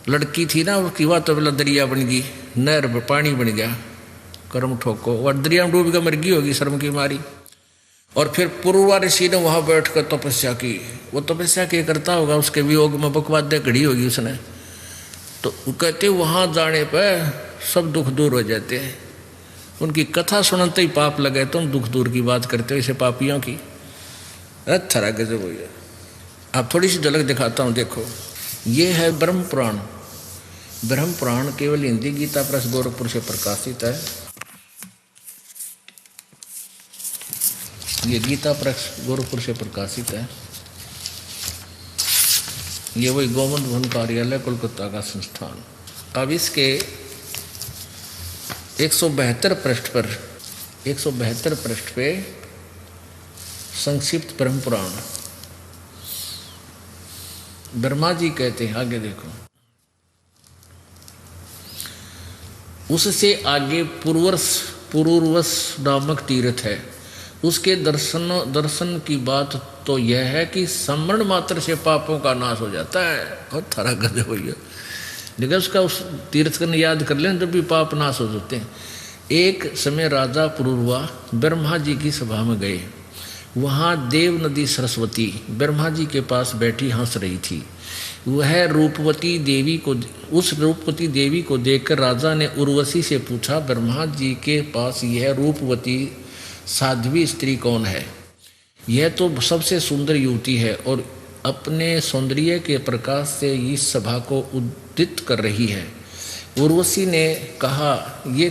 लड़की थी ना, उसकी वह तो पहला दरिया बन गई, नहर पर पानी बन गया, कर्म ठोको, वह दरिया में डूब कर मर गई होगी शर्म की मारी। और फिर पुरूरवा ऋषि ने वहाँ बैठ कर तपस्या की। वो तपस्या क्या करता होगा, उसके वियोग में बकवाद घड़ी होगी उसने। तो कहते वहाँ जाने पर सब दुख दूर हो जाते हैं। उनकी कथा सुनते ही पाप लगे, तुम दुख दूर की बात करते हो इसे पापियों की। अच्छा रहा गजब हो गया। आप थोड़ी सी झलक दिखाता हूँ, देखो ये है ब्रह्म पुराण। ब्रह्म पुराण केवल हिंदी गीता प्रेस गोरखपुर से प्रकाशित है। ये गीता प्रेस गोरखपुर से प्रकाशित है। ये वही गोविंद भवन कार्यालय कोलकाता का संस्थान। अब इसके 172 पृष्ठ पर 172 पृष्ठ पे संक्षिप्त ब्रह्म पुराण ब्रह्मा जी कहते हैं, आगे देखो, उससे आगे पुरूरवस नामक तीर्थ है। उसके दर्शन की बात तो यह है कि स्मरण मात्र से पापों का नाश हो जाता है। और थारा गजब हो गया। लेकिन उसका उस तीर्थ को याद कर लें जब भी पाप नाश हो जाते हैं। एक समय राजा पुरूरवा ब्रह्मा जी की सभा में गए। वहाँ देव नदी सरस्वती ब्रह्मा जी के पास बैठी हंस रही थी। वह रूपवती देवी को देखकर राजा ने उर्वशी से पूछा, ब्रह्मा जी के पास यह रूपवती साध्वी स्त्री कौन है? यह तो सबसे सुंदर युवती है और अपने सौंदर्य के प्रकाश से इस सभा को उद्दीत कर रही है। उर्वशी ने कहा, ये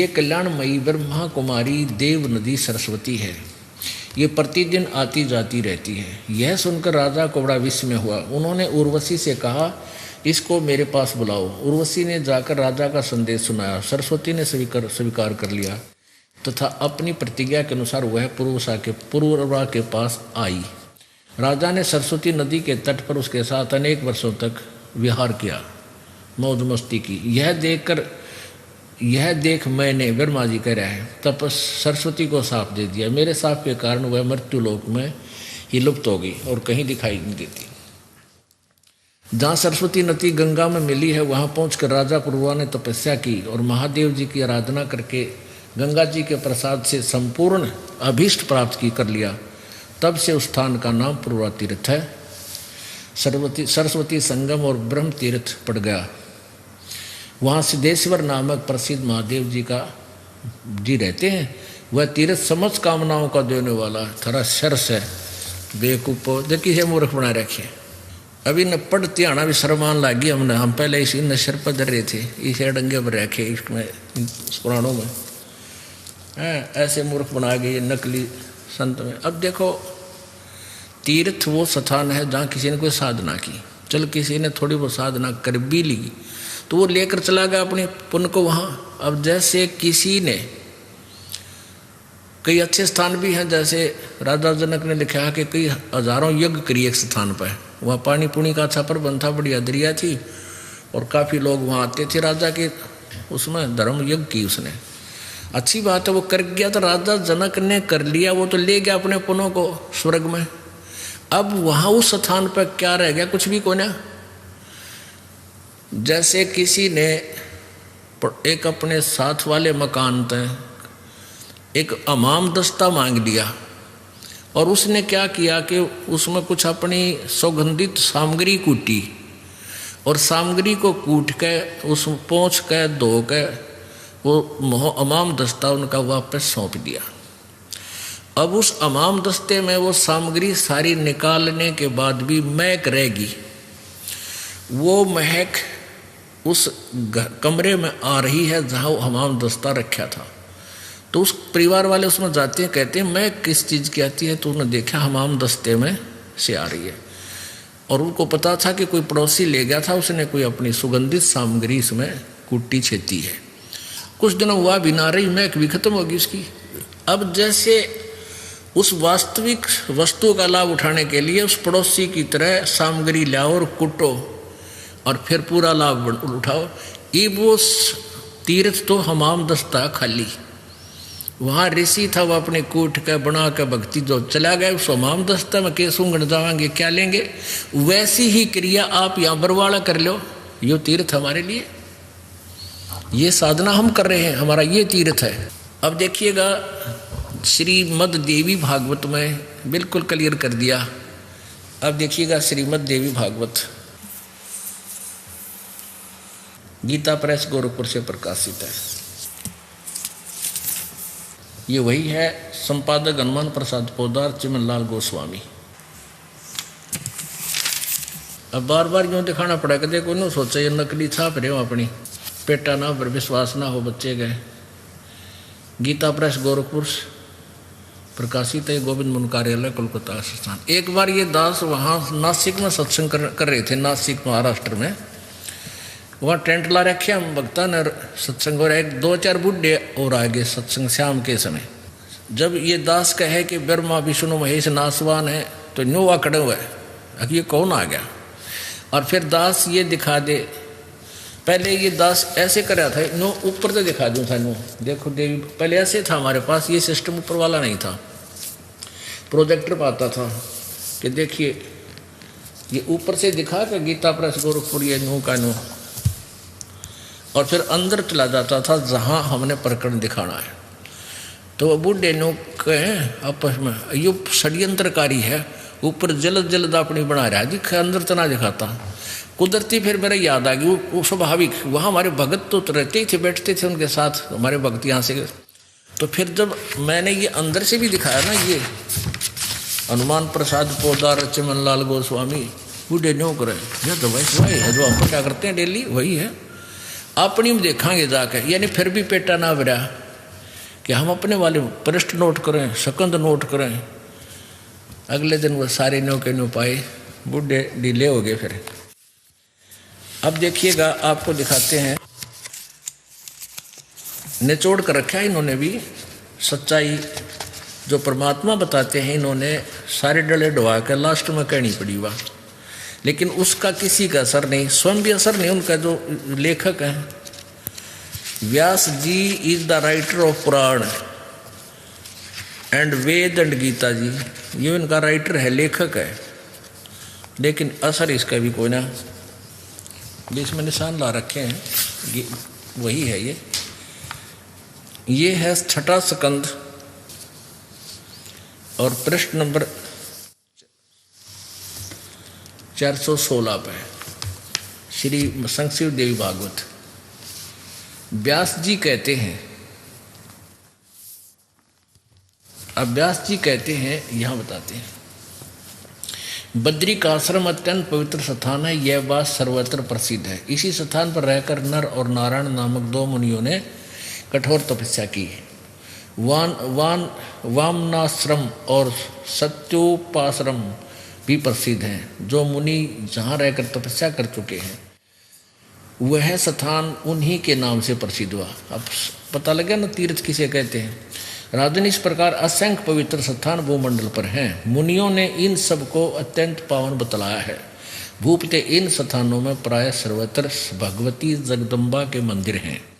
कल्याणमयी ब्रह्मा कुमारी देव नदी सरस्वती है। ये प्रतिदिन आती जाती रहती है। यह सुनकर राजा को बड़ा विस्मय हुआ। उन्होंने उर्वशी से कहा, इसको मेरे पास बुलाओ। उर्वशी ने जाकर राजा का संदेश सुनाया। सरस्वती ने स्वीकार कर लिया तथा अपनी प्रतिज्ञा के अनुसार वह पुरूरवा के पास आई। राजा ने सरस्वती नदी के तट पर उसके साथ अनेक वर्षों तक विहार किया, मौज मस्ती की। यह देख मैंने, ब्रह्मा जी कह रहा है, तब सरस्वती को साप दे दिया। मेरे साप के कारण वह मृत्यु लोक में ही लुप्त हो गई और कहीं दिखाई नहीं देती। जहाँ सरस्वती नदी गंगा में मिली है, वहाँ पहुंचकर राजा पुरूरवा ने तपस्या की और महादेव जी की आराधना करके गंगा जी के प्रसाद से संपूर्ण अभीष्ट प्राप्त कर लिया। तब से उस स्थान का नाम पुरूरवा तीर्थ है। सरस्वती संगम और ब्रह्म तीर्थ पड़ गया। वहाँ सिद्धेश्वर नामक प्रसिद्ध महादेव जी रहते हैं। वह तीर्थ समस्त कामनाओं का देने वाला थोड़ा शर्स है। बेकूफ देखिए है मूर्ख बना रखे। अभी न पढ़ते आना भी शर्मान लागी हमने। हम पहले इसी नशर पर डर रहे थे, इसे डंगे पर रखे इसमें पुराणों में ऐसे मूर्ख बना गए नकली संत में। अब देखो, तीर्थ वो स्थान है जहाँ किसी ने कोई साधना की। चल किसी ने थोड़ी बहुत साधना कर भी ली तो वो लेकर चला गया अपने पुण्य को वहाँ। अब जैसे किसी ने कई अच्छे स्थान भी हैं, जैसे राजा जनक ने लिखा है कि कई हजारों यज्ञ किए एक स्थान पर। वहाँ पानी पुणी का अच्छा प्रबंध था, बढ़िया दरिया थी और काफ़ी लोग वहाँ आते थे। राजा के उसमें धर्म यज्ञ की उसने, अच्छी बात है, वो कर गया। तो राजा जनक ने कर लिया, वो तो ले गया अपने पुनों को स्वर्ग में। अब वहाँ उस स्थान पर क्या रह गया? कुछ भी को ना। जैसे किसी ने एक अपने साथ वाले मकान तक एक हमाम दस्ता मांग लिया और उसने क्या किया कि उसमें कुछ अपनी सुगंधित सामग्री कूटी और सामग्री को कूट के उस पोंछ के धो के वो अमाम दस्ता उनका वापस सौंप दिया। अब उस अमाम दस्ते में वो सामग्री सारी निकालने के बाद भी महक रहेगी। वो महक उस कमरे में आ रही है जहाँ वो हमाम दस्ता रखा था। तो उस परिवार वाले उसमें जाते हैं, कहते हैं मैं किस चीज़ की आती है? तो उन्होंने देखा हमाम दस्ते में से आ रही है और उनको पता था कि कोई पड़ोसी ले गया था, उसने कोई अपनी सुगंधित सामग्री इसमें कुट्टी छेती है। कुछ दिनों हुआ भी ना रही, महक भी खत्म होगी उसकी। अब जैसे उस वास्तविक वस्तु का लाभ उठाने के लिए उस पड़ोसी की तरह सामग्री लाओ और कुटो और फिर पूरा लाभ उठाओ। ये वो तीर्थ तो हमाम दस्ता खाली, वहाँ ऋषि था, वो अपने कूट के बना के भक्ति जो चला गया उस हमाम दस्ता में के सूंघने जाएंगे क्या लेंगे? वैसी ही क्रिया आप यहाँ बरवाड़ा कर लो, ये तीर्थ हमारे लिए, ये साधना हम कर रहे हैं, हमारा ये तीर्थ है। अब देखिएगा श्रीमद् देवी भागवत में बिल्कुल क्लियर कर दिया। अब देखिएगा श्रीमद् देवी भागवत गीता प्रेस गोरखपुर से प्रकाशित है। ये वही है, संपादक हनुमान प्रसाद पोदार, चिमनलाल गोस्वामी। अब बार बार यूँ दिखाना पड़ेगा, देखो ना सोचा ये नकली छाप रहे हो अपनी, पेटा ना पर विश्वास ना हो बच्चे गए। गीता प्रेस गोरखपुर प्रकाशित है, गोविंद मुनि कार्यालय कोलकाता स्थान। एक बार ये दास वहाँ नासिक में सत्संग कर रहे थे, नासिक महाराष्ट्र में। वहाँ टेंट ला रखे हम भक्ता ने सत्संग हो रहा है। 2-4 बुढ़े और आगे सत्संग शाम के समय। जब ये दास कहे कि ब्रह्मा विष्णु महेश नासवान है तो न्यू वहाँ खड़े हुए, अब ये कौन आ गया? और फिर दास ये दिखा दे, पहले ये दास ऐसे कर रहा था, नो ऊपर से दिखा दूँ था, नो देखो देवी, पहले ऐसे था हमारे पास, ये सिस्टम ऊपर वाला नहीं था, प्रोजेक्टर पाता था कि देखिए ये ऊपर से दिखा के गीता प्रेस गोरखपुर ये नो का नो, और फिर अंदर चला जाता था जहाँ हमने प्रकरण दिखाना है। तो वो बूढ़े नो कहें आपस में, ये षड्यंत्रकारी है, ऊपर जल्द जल्द अपनी बना रहा है, दिखा अंदर तो ना दिखाता। कुदरती फिर मेरा याद आ गई, वो स्वाभाविक, वहाँ हमारे भगत तो रहते ही थे, बैठते थे उनके साथ हमारे भक्त यहाँ से। तो फिर जब मैंने ये अंदर से भी दिखाया ना, ये हनुमान प्रसाद पोदार चिमनलाल गोस्वामी, बूढ़े न्यो करे, ये तो वही है जो हम क्या करते हैं डेली, वही है। अपनी में देखांगे जाकर, यानी फिर भी पेटा ना बरा कि हम अपने वाले पृष्ठ नोट करें, सकंद नोट करें। अगले दिन वो सारे न्यो के न्यो पाए, बूढ़े ढीले हो गए। फिर अब देखिएगा, आपको दिखाते हैं, निचोड़ कर रखा है इन्होंने भी सच्चाई जो परमात्मा बताते हैं, इन्होंने सारे डले डुबा कर लास्ट में कहनी पड़ी वह, लेकिन उसका किसी का असर नहीं, स्वयं भी असर नहीं। उनका जो लेखक हैं, Vyas ji is the writer of Purana and Veda and Gita ji, ये इनका राइटर है, लेखक है, लेकिन असर इसका भी कोई ना। बीच में निशान ला रखे हैं, वही है ये है 6ठा स्कंद और पृष्ठ नंबर 416 पे श्री संक्षिप्त देवी भागवत। व्यास जी कहते हैं, अब व्यास जी कहते हैं, यहाँ बताते हैं, बद्री का आश्रम अत्यंत पवित्र स्थान है, यह बात सर्वत्र प्रसिद्ध है। इसी स्थान पर रहकर नर और नारायण नामक 2 मुनियों ने कठोर तपस्या की है। वामनाश्रम और सत्योपाश्रम भी प्रसिद्ध हैं। जो मुनि जहाँ रहकर तपस्या कर चुके हैं, वह स्थान उन्हीं के नाम से प्रसिद्ध हुआ। अब पता लगा ना तीर्थ किसे कहते हैं। राजन, इस प्रकार असंख्य पवित्र स्थान भूमंडल पर हैं। मुनियों ने इन सब को अत्यंत पावन बतलाया है। भूपते इन स्थानों में प्राय सर्वत्र भगवती जगदम्बा के मंदिर हैं।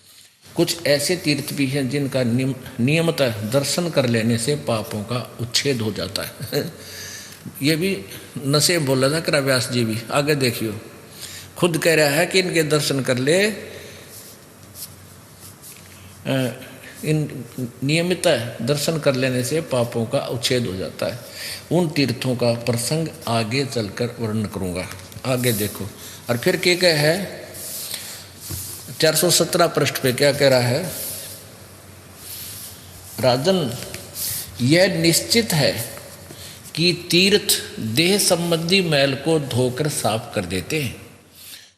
कुछ ऐसे तीर्थ भी हैं जिनका नियमतः दर्शन कर लेने से पापों का उच्छेद हो जाता है। ये भी नशे बोला था करा व्यास जी भी। आगे देखियो, खुद कह रहा है कि इनके दर्शन कर ले, इन नियमित दर्शन कर लेने से पापों का उच्छेद हो जाता है। उन तीर्थों का प्रसंग आगे चलकर वर्णन करूंगा। आगे देखो, और फिर क्या है 417 पृष्ठ पे क्या कह रहा है, राजन यह निश्चित है कि तीर्थ देह संबंधी मैल को धोकर साफ कर देते हैं,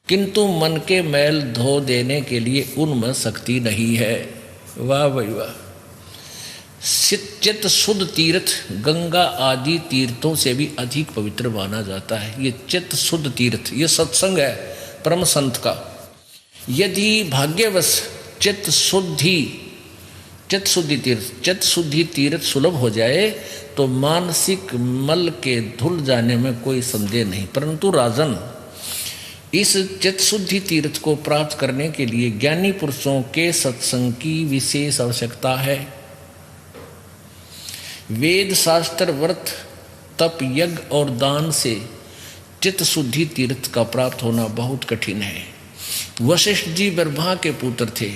किंतु मन के मैल धो देने के लिए उनमें शक्ति नहीं है। वाह भाई वाह। चित्त शुद्ध तीर्थ गंगा आदि तीर्थों से भी अधिक पवित्र माना जाता है। ये चित्त शुद्ध तीर्थ, ये सत्संग है परम संत का। यदि भाग्यवश चित्त शुद्धि तीर्थ सुलभ हो जाए तो मानसिक मल के धुल जाने में कोई संदेह नहीं। परंतु राजन, इस चित्त शुद्धि तीर्थ को प्राप्त करने के लिए ज्ञानी पुरुषों के सत्संग की विशेष आवश्यकता है। वेद शास्त्र व्रत तप यज्ञ और दान से चित्त शुद्धि तीर्थ का प्राप्त होना बहुत कठिन है। वशिष्ठ जी ब्रह्मा के पुत्र थे।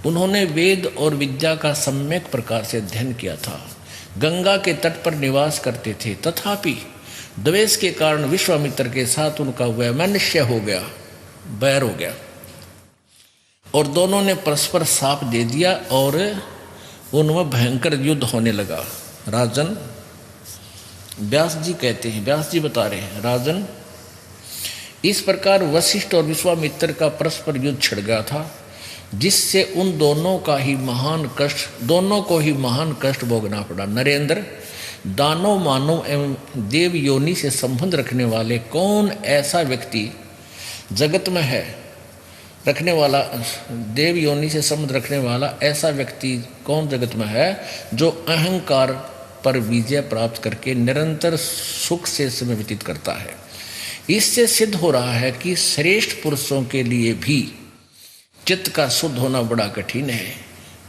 उन्होंने वेद और विद्या का सम्यक प्रकार से अध्ययन किया था। गंगा के तट पर निवास करते थे, तथापि द्वेष के कारण विश्वामित्र के साथ उनका वैमनस्य हो गया, बैर हो गया, और दोनों ने परस्पर शाप दे दिया और उनमें भयंकर युद्ध होने लगा। राजन, व्यास जी कहते हैं, व्यास जी बता रहे हैं, राजन इस प्रकार वशिष्ठ और विश्वामित्र का परस्पर युद्ध छिड़ गया था, जिससे उन दोनों को ही महान कष्ट भोगना पड़ा। नरेंद्र, दानव मानव एवं देव योनि से संबंध रखने वाले कौन ऐसा व्यक्ति जगत में है, देव योनि से संबंध रखने वाला ऐसा व्यक्ति कौन जगत में है जो अहंकार पर विजय प्राप्त करके निरंतर सुख से समय व्यतीत करता है। इससे सिद्ध हो रहा है कि श्रेष्ठ पुरुषों के लिए भी चित्त का शुद्ध होना बड़ा कठिन है।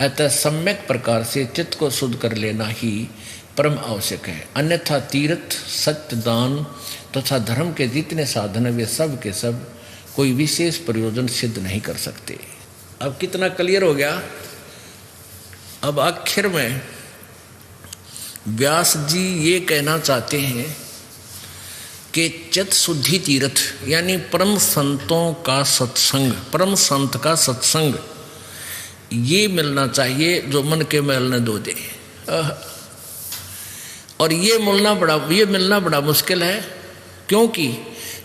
अतः सम्यक प्रकार से चित्त को शुद्ध कर लेना ही परम आवश्यक है। अन्यथा तीर्थ, सत्य, दान तथा धर्म के जितने साधन है वे सब के सब कोई विशेष प्रयोजन सिद्ध नहीं कर सकते। अब कितना क्लियर हो गया। अब आखिर में व्यास जी ये कहना चाहते हैं कि चित्त शुद्धि तीर्थ यानी परम संतों का सत्संग, परम संत का सत्संग ये मिलना चाहिए जो मन के मैल न धो दे। और ये मिलना बड़ा मुश्किल है, क्योंकि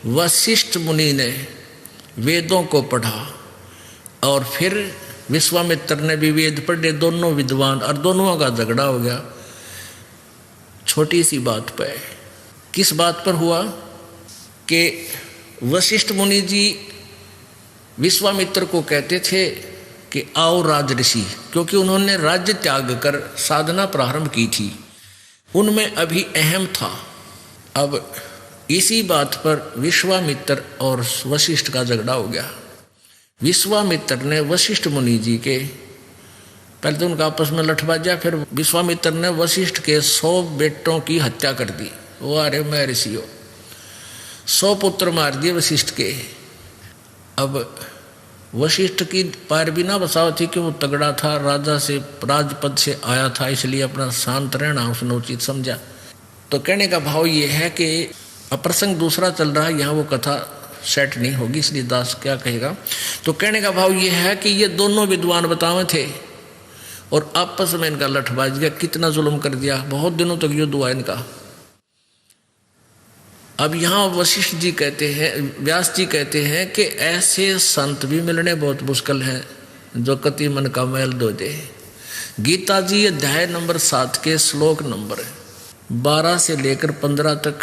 वशिष्ठ मुनि ने वेदों को पढ़ा और फिर विश्वामित्र ने भी वेद पढ़े, दोनों विद्वान, और दोनों का झगड़ा हो गया छोटी सी बात पर। किस बात पर हुआ कि वशिष्ठ मुनि जी विश्वामित्र को कहते थे कि आओ राजऋषि, क्योंकि उन्होंने राज्य त्याग कर साधना प्रारंभ की थी, उनमें अभी अहम था। अब इसी बात पर विश्वामित्र और वशिष्ठ का झगड़ा हो गया। विश्वामित्र ने वशिष्ठ मुनि जी के, पहले तो उनका आपस में लठबाजा, फिर विश्वामित्र ने वशिष्ठ के 100 बेटों की हत्या कर दी। वो अरे मैं ऋषि हो, 100 पुत्र मार दिए वशिष्ठ के। अब वशिष्ठ की पैर भी ना बसाव थी कि वो तगड़ा था, राजा से राजपद से आया था, इसलिए अपना शांत रहना उसने उचित समझा। तो कहने का भाव ये है कि अप्रसंग दूसरा चल रहा है, यहाँ वो कथा सेट नहीं होगी, इसलिए दास क्या कहेगा। तो कहने का भाव ये है कि ये दोनों विद्वान बतावे थे और आपस में इनका लठबाज गया, कितना जुल्म कर दिया, बहुत दिनों तक युद्ध हुआ इनका। अब यहाँ वशिष्ठ जी कहते हैं, व्यास जी कहते हैं कि ऐसे संत भी मिलने बहुत मुश्किल है जो कति मन का मैल धो दे। गीता जी अध्याय नंबर 7 के श्लोक नंबर 12 से लेकर 15 तक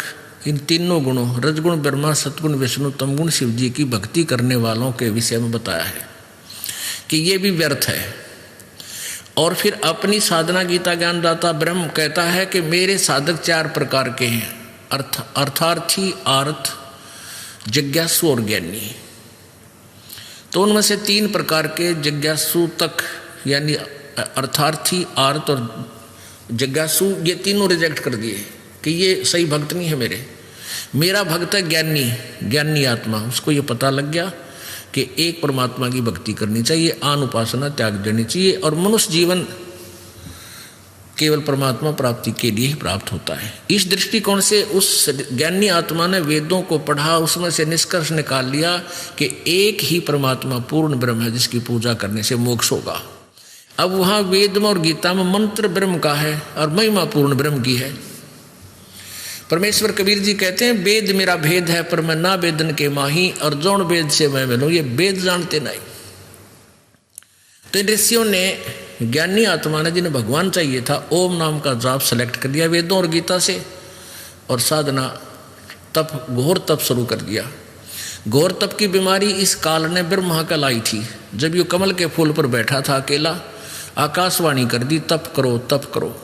इन तीनों गुणों रजगुण ब्रह्मा, सतगुण विष्णु, तमगुण शिव जी की भक्ति करने वालों के विषय में बताया है कि ये भी व्यर्थ है। और फिर अपनी साधना गीता ज्ञानदाता ब्रह्म कहता है कि मेरे साधक 4 प्रकार के हैं, अर्थार्थी, आर्थ, जिज्ञासु और ज्ञानी। तो उनमें से 3 प्रकार के जिज्ञासु तक, यानी अर्थार्थी, आर्थ और जिज्ञासु, ये तीनों रिजेक्ट कर दिए कि ये सही भक्त नहीं है मेरा भक्त है ज्ञानी, ज्ञानी आत्मा। उसको ये पता लग गया कि एक परमात्मा की भक्ति करनी चाहिए, आन उपासना त्याग देनी चाहिए, और मनुष्य जीवन केवल परमात्मा प्राप्ति के लिए ही प्राप्त होता है। इस दृष्टिकोण से उस ज्ञानी आत्मा ने वेदों को पढ़ा, उसमें से निष्कर्ष निकाल लिया कि एक ही परमात्मा पूर्ण ब्रह्म है जिसकी पूजा करने से मोक्ष होगा। अब वहाँ वेद में और गीता में मंत्र ब्रह्म का है और महिमा पूर्ण ब्रह्म की है। परमेश्वर कबीर जी कहते हैं, वेद मेरा भेद है पर मैं ना वेदन के माही, और जौन वेद से मैं मिलूं, ये वेद जानते नहीं। तो इन ऋषियों ने, ज्ञानी आत्मा ने, जिन्हें भगवान चाहिए था, ओम नाम का जाप सेलेक्ट कर दिया वेदों और गीता से, और साधना तप, घोर तप शुरू कर दिया। घोर तप की बीमारी इस काल ने ब्रह्मा का लाई थी। जब ये कमल के फूल पर बैठा था अकेला, आकाशवाणी कर दी, तप करो तप करो।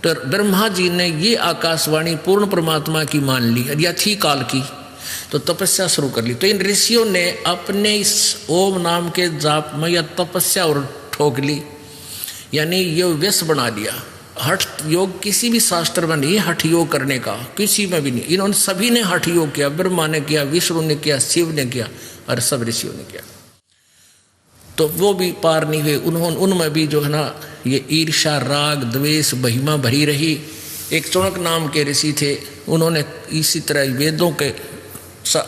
तो ब्रह्मा जी ने ये आकाशवाणी पूर्ण परमात्मा की मान ली, या थी काल की, तो तपस्या शुरू कर ली। तो इन ऋषियों ने अपने इस ओम नाम के जाप में या तपस्या और ठोक ली, यानी ये व्यस बना लिया। हठ योग किसी भी शास्त्र में नहीं, हठ योग करने का किसी में भी नहीं। इन्होंने सभी ने हठ योग किया, ब्रह्मा ने किया, विष्णु ने किया, शिव ने किया, और सब ऋषियों ने किया। तो वो भी पार नहीं हुए। उन्होंने, उनमें भी जो है ना, ये ईर्ष्या, राग, द्वेष, महिमा भरी रही। एक चौणक नाम के ऋषि थे, उन्होंने इसी तरह वेदों के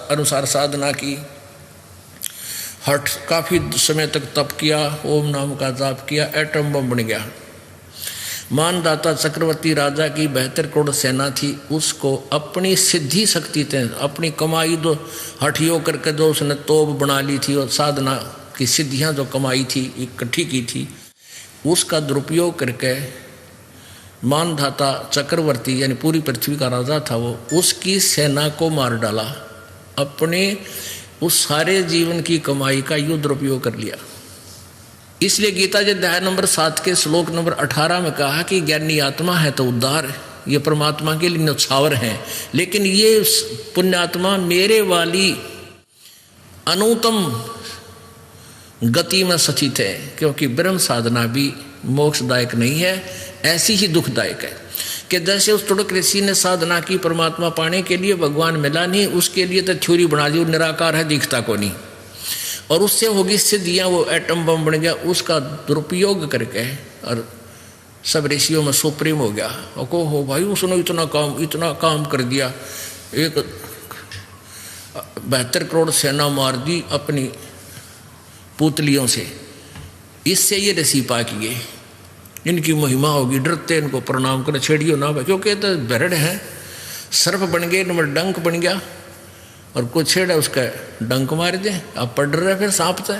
अनुसार साधना की, हठ काफ़ी समय तक तप किया, ओम नाम का जाप किया, एटम बम बन गया। मानदाता चक्रवर्ती राजा की 72 करोड़ सेना थी, उसको अपनी सिद्धि शक्ति थे, अपनी कमाई दो हठ योग करके जो उसने तोप बना ली थी, और साधना की सिद्धियां जो कमाई थी, इकट्ठी की थी, उसका दुरुपयोग करके मानधाता चक्रवर्ती, यानी पूरी पृथ्वी का राजा था वो, उसकी सेना को मार डाला। अपने उस सारे जीवन की कमाई का युद्ध दुरुपयोग कर लिया। इसलिए गीता जी अध्याय नंबर 7 के श्लोक नंबर 18 में कहा कि ज्ञानी आत्मा है तो उद्धार, ये परमात्मा के लिए न्यौछावर है, लेकिन ये पुण्यात्मा मेरे वाली अनुत्तम गति में सचित है, क्योंकि ब्रह्म साधना भी मोक्षदायक नहीं है, ऐसी ही दुखदायक है। कि जैसे उस तुड़क ऋषि ने साधना की परमात्मा पाने के लिए, भगवान मिला नहीं, उसके लिए तो थ्योरी बना दी, निराकार है, दिखता को नहीं, और उससे होगी सिद्धियाँ, वो एटम बम बन गया। उसका दुरुपयोग करके और सब ऋषियों में सुप्रीम हो गया, और को हो भाई उसने इतना काम कर दिया, एक 72 करोड़ सेना मार दी अपनी पुतलियों से। इससे ये ऋषि पा किए, इनकी महिमा होगी, डरते इनको प्रणाम कर, छेड़ियो ना भाई, क्योंकि तो बरड़ है, सर्प बन गए, नंबर डंक बन गया, और कोई छेड़ा उसका डंक मार दे, अब पढ़ रहे फिर सांप से।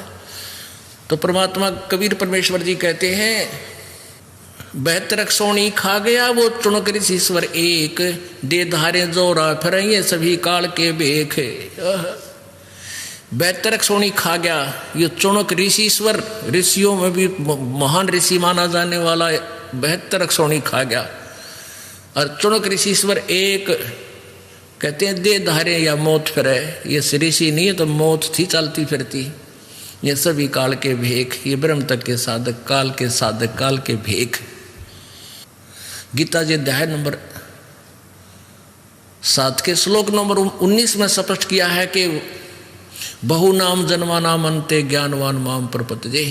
तो परमात्मा कबीर परमेश्वर जी कहते हैं, 72 सोनी खा गया वो चुनक ऋषीश्वर एक, दे धारे जोरा फिर ये सभी काल के बेख। 72 सोनी खा गया ये चुनक ऋषीश्वर, ऋषियों में भी महान ऋषि माना जाने वाला 72 सोनी खा गया। और चुनक ऋषीश्वर एक, कहते हैं दे धारे या मौत फिरे, ये ऋषि नहीं है तो मौत थी चलती फिरती। ये सभी काल के भेख, ये ब्रह्म तक के साधक, काल के साधक, काल के भेख। गीता जी अध्याय नंबर 7 के श्लोक नंबर 19 में स्पष्ट किया है कि बहु नाम जन्मा नाम अंते ज्ञानवान माम प्रपतजे,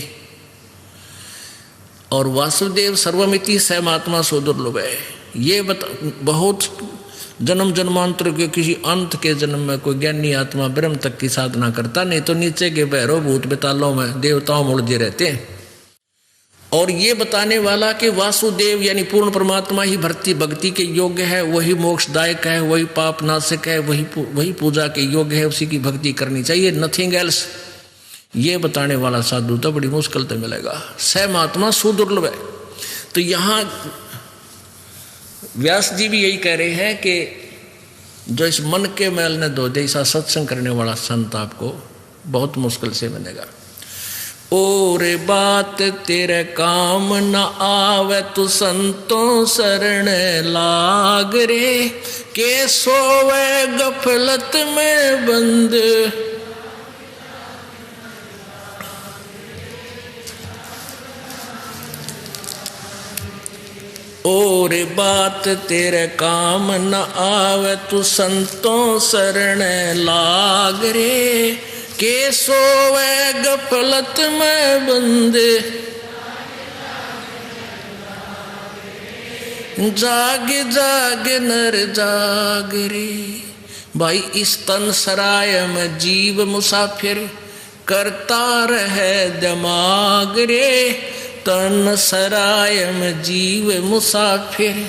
और वासुदेव सर्वमिति सहमात्मा सो दुर्लभ है। ये बहुत जन्म जन्मांतर के किसी अंत के जन्म में कोई ज्ञानी आत्मा ब्रह्म तक की साधना करता, नहीं तो नीचे के भैरव भूत बेतालों में देवताओं में उलझे रहते हैं। और ये बताने वाला कि वासुदेव यानी पूर्ण परमात्मा ही भक्ति के योग्य है, वही मोक्षदायक है, वही पाप नाशक है, वही पूजा के योग्य है, उसी की भक्ति करनी चाहिए, नथिंग एल्स। ये बताने वाला साधु तो बड़ी मुश्किल से मिलेगा, सहमात्मा सुदुर्लभ है। तो यहाँ व्यास जी भी यही कह रहे हैं कि जो इस मन के मैल ने धो दे, ऐसा सत्संग करने वाला संत आपको बहुत मुश्किल से मिलेगा। और बात तेरे काम न आवे तू संतों शरण लाग रे, के सोवे गफलत में बंद। और बात तेरे काम न आवे तू संतों शरण लाग रे, के सोवे गफलत में बंदे। जाग जाग नर जाग रे, भाई इस तन सराय में जीव मुसाफिर करता रहे दिमाग रे, तन सराय में जीव मुसाफिर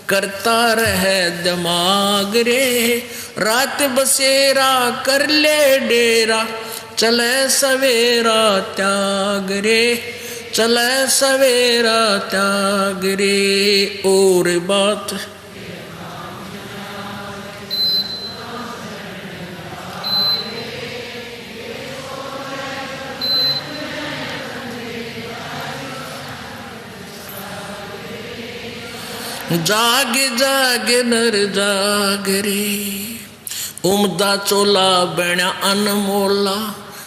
करता रहे दिमाग रे, रात बसेरा कर ले डेरा, चले सवेरा त्याग रे, चले सवेरा त्याग रे। और बात जाग जाग नर जाग रे, उमदा चोला बना अनमोला,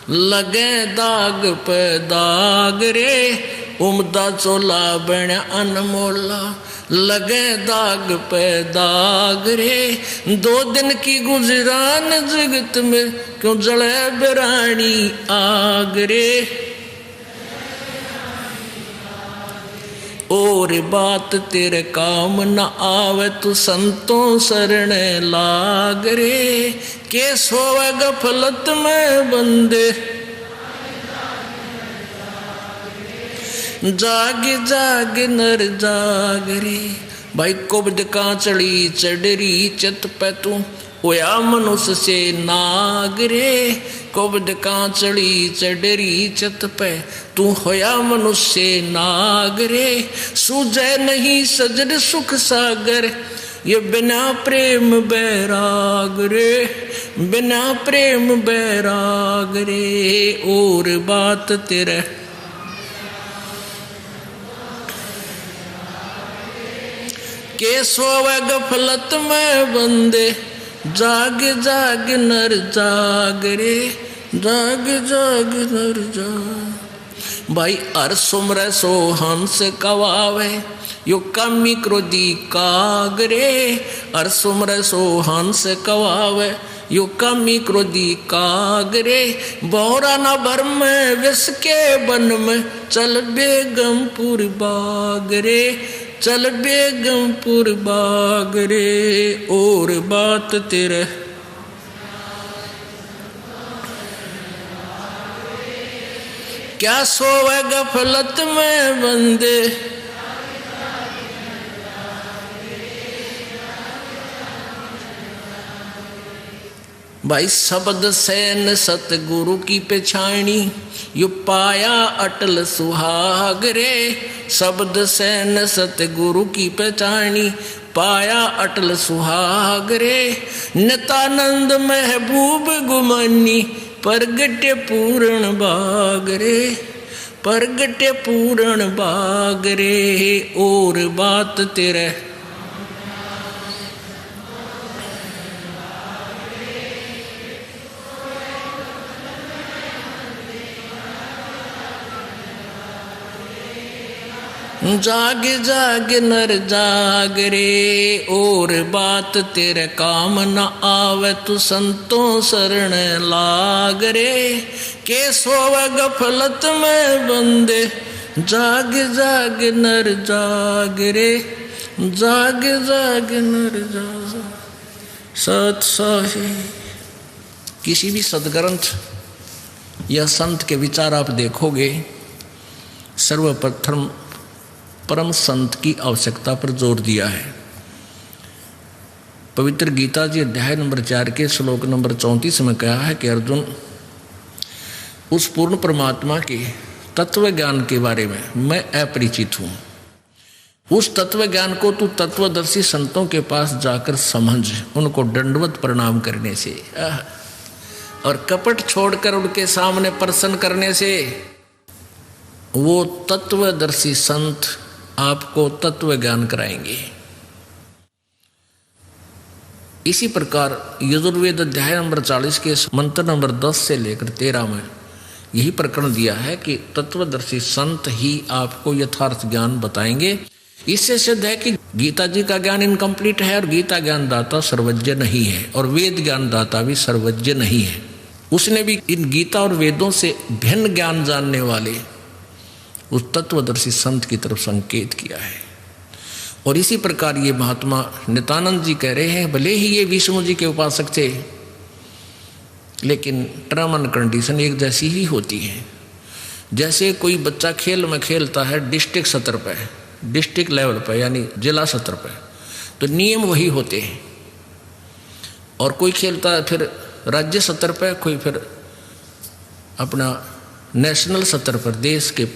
लगे दाग पे दाग रे, उमदा चोला बना अनमोला, लगे दाग पे दाग रे। 2 दिन की गुजरान जगत में क्यों जले बिरानी आग रे। और बात तेरे काम न आवे तू संतों शरण लाग रे, के सोवे गफलत में बंदे। जाग जाग नर जाग रे, भाई कुब्द कांचड़ी चढ़री चित पे तू होया मनुष्य से नाग रे, कुब्द कांचड़ी चढ़री चित पे तू होया मनुष्य से नाग रे। सूझे नहीं सजन सुख सागर, ये बिना प्रेम बैराग रे, बिना प्रेम बैराग रे। और बात तेरे के सोवे गफलत में बंदे, जाग जाग नर जाग रे, जाग जाग नर जाग। भाई हर सुमर सो हंस कवावे, यो कामी क्रोधी काग रे, हर सुमर सो हंस कवावे, यो कामी क्रोधी काग रे। बोरा न भर में विष के बन में, चल बेगमपुर बाग रे, चल बेगमपुर बाग रे। और बात तेरे क्या सोवे गफलत में बंदे, भाई शब्द सैन सतगुरु की पहचानी, यू पाया अटल सुहाग रे। शब्द सैन सतगुरु की पहचानी, पाया अटल सुहाग रे। नितानंद महबूब गुमानी, परगटे पूर्ण बाग रे, परगटे पूर्ण बाग रे। और बात तेरे जाग जाग नर जाग रे। और बात तेरे काम न आवे तू संतों शरण लाग रे, के सोवे गफलत में बंदे। जाग जाग नर जाग रे, जाग जाग नर जाग। सत साही किसी भी सदग्रंथ या संत के विचार आप देखोगे, सर्वप्रथम परम संत की आवश्यकता पर जोर दिया है। पवित्र गीता जी अध्याय नंबर 4 के श्लोक नंबर 34 में कहा है कि अर्जुन, उस पूर्ण परमात्मा के तत्व ज्ञान के बारे में मैं अपरिचित हूँ। उस तत्व ज्ञान को तू तत्वदर्शी संतों के पास जाकर समझ, उनको दंडवत प्रणाम करने से और कपट छोड़कर उनके सामने प्रसन्न करने से वो तत्वदर्शी संत आपको तत्व ज्ञान कराएंगे। इसी प्रकार यजुर्वेद अध्याय नंबर 40 के मंत्र नंबर 10 से लेकर 13 में यही प्रकरण दिया है कि तत्वदर्शी संत ही आपको यथार्थ ज्ञान बताएंगे। इससे सिद्ध है कि गीता जी का ज्ञान इनकम्प्लीट है और गीता ज्ञान दाता सर्वज्ञ नहीं है और वेद ज्ञान दाता भी सर्वज्ञ नहीं है। उसने भी इन गीता और वेदों से भिन्न ज्ञान जानने वाले उस तत्वदर्शी संत की तरफ संकेत किया है। और इसी प्रकार ये महात्मा नित्यानंद जी कह रहे हैं, भले ही ये विष्णु जी के उपासक थे लेकिन टर्म एंड कंडीशन एक जैसी ही होती है। जैसे कोई बच्चा खेल में खेलता है डिस्ट्रिक्ट स्तर पर, डिस्ट्रिक्ट लेवल पर यानी जिला स्तर पर, तो नियम वही होते हैं। और कोई खेलता है फिर राज्य स्तर पर, कोई फिर अपना नेशनल स्तर पर, देश के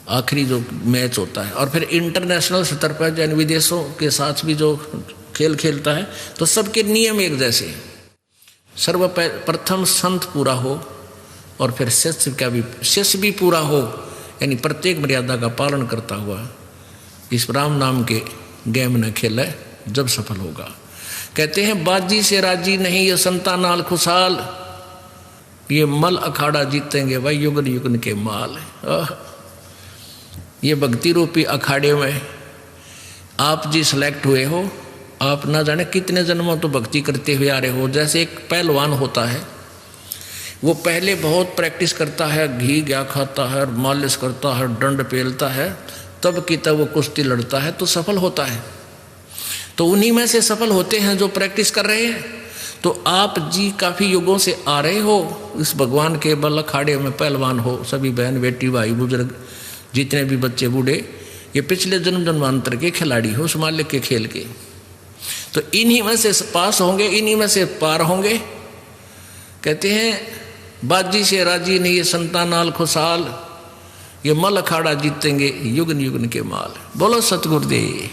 आखिरी जो मैच होता है, और फिर इंटरनेशनल स्तर पर यानी विदेशों के साथ भी जो खेल खेलता है, तो सबके नियम एक जैसे हैं। सर्वप्रथम संत पूरा हो और फिर शिष्य भी पूरा हो, यानी प्रत्येक मर्यादा का पालन करता हुआ इस राम नाम के गेम न खेले जब सफल होगा। कहते हैं बाजी से राजी नहीं ये संता नाल खुशहाल, ये मल अखाड़ा जीतेंगे भाई युगन युगन के माल। ये भक्ति रूपी अखाड़े में आप जी सिलेक्ट हुए हो, आप ना जाने कितने जन्मों तो भक्ति करते हुए आ रहे हो। जैसे एक पहलवान होता है, वो पहले बहुत प्रैक्टिस करता है, घी क्या खाता है, मालिश करता है, दंड पेलता है, तब की तब वो कुश्ती लड़ता है तो सफल होता है। तो उन्हीं में से सफल होते हैं जो प्रैक्टिस कर रहे हैं। तो आप जी काफ़ी युगों से आ रहे हो इस भगवान के बल अखाड़े में, पहलवान हो, सभी बहन बेटी भाई बुजुर्ग जितने भी बच्चे बूढ़े, ये पिछले जन्म जन्मांतर के खिलाड़ी हो उस मालिक के खेल के। तो इन्हीं में से पास होंगे, इन्हीं में से पार होंगे। कहते हैं बाजी से राजी नहीं ये संतानाल खुशहाल, ये मल अखाड़ा जीतेंगे युगन युगन के माल। बोलो सतगुरुदेव।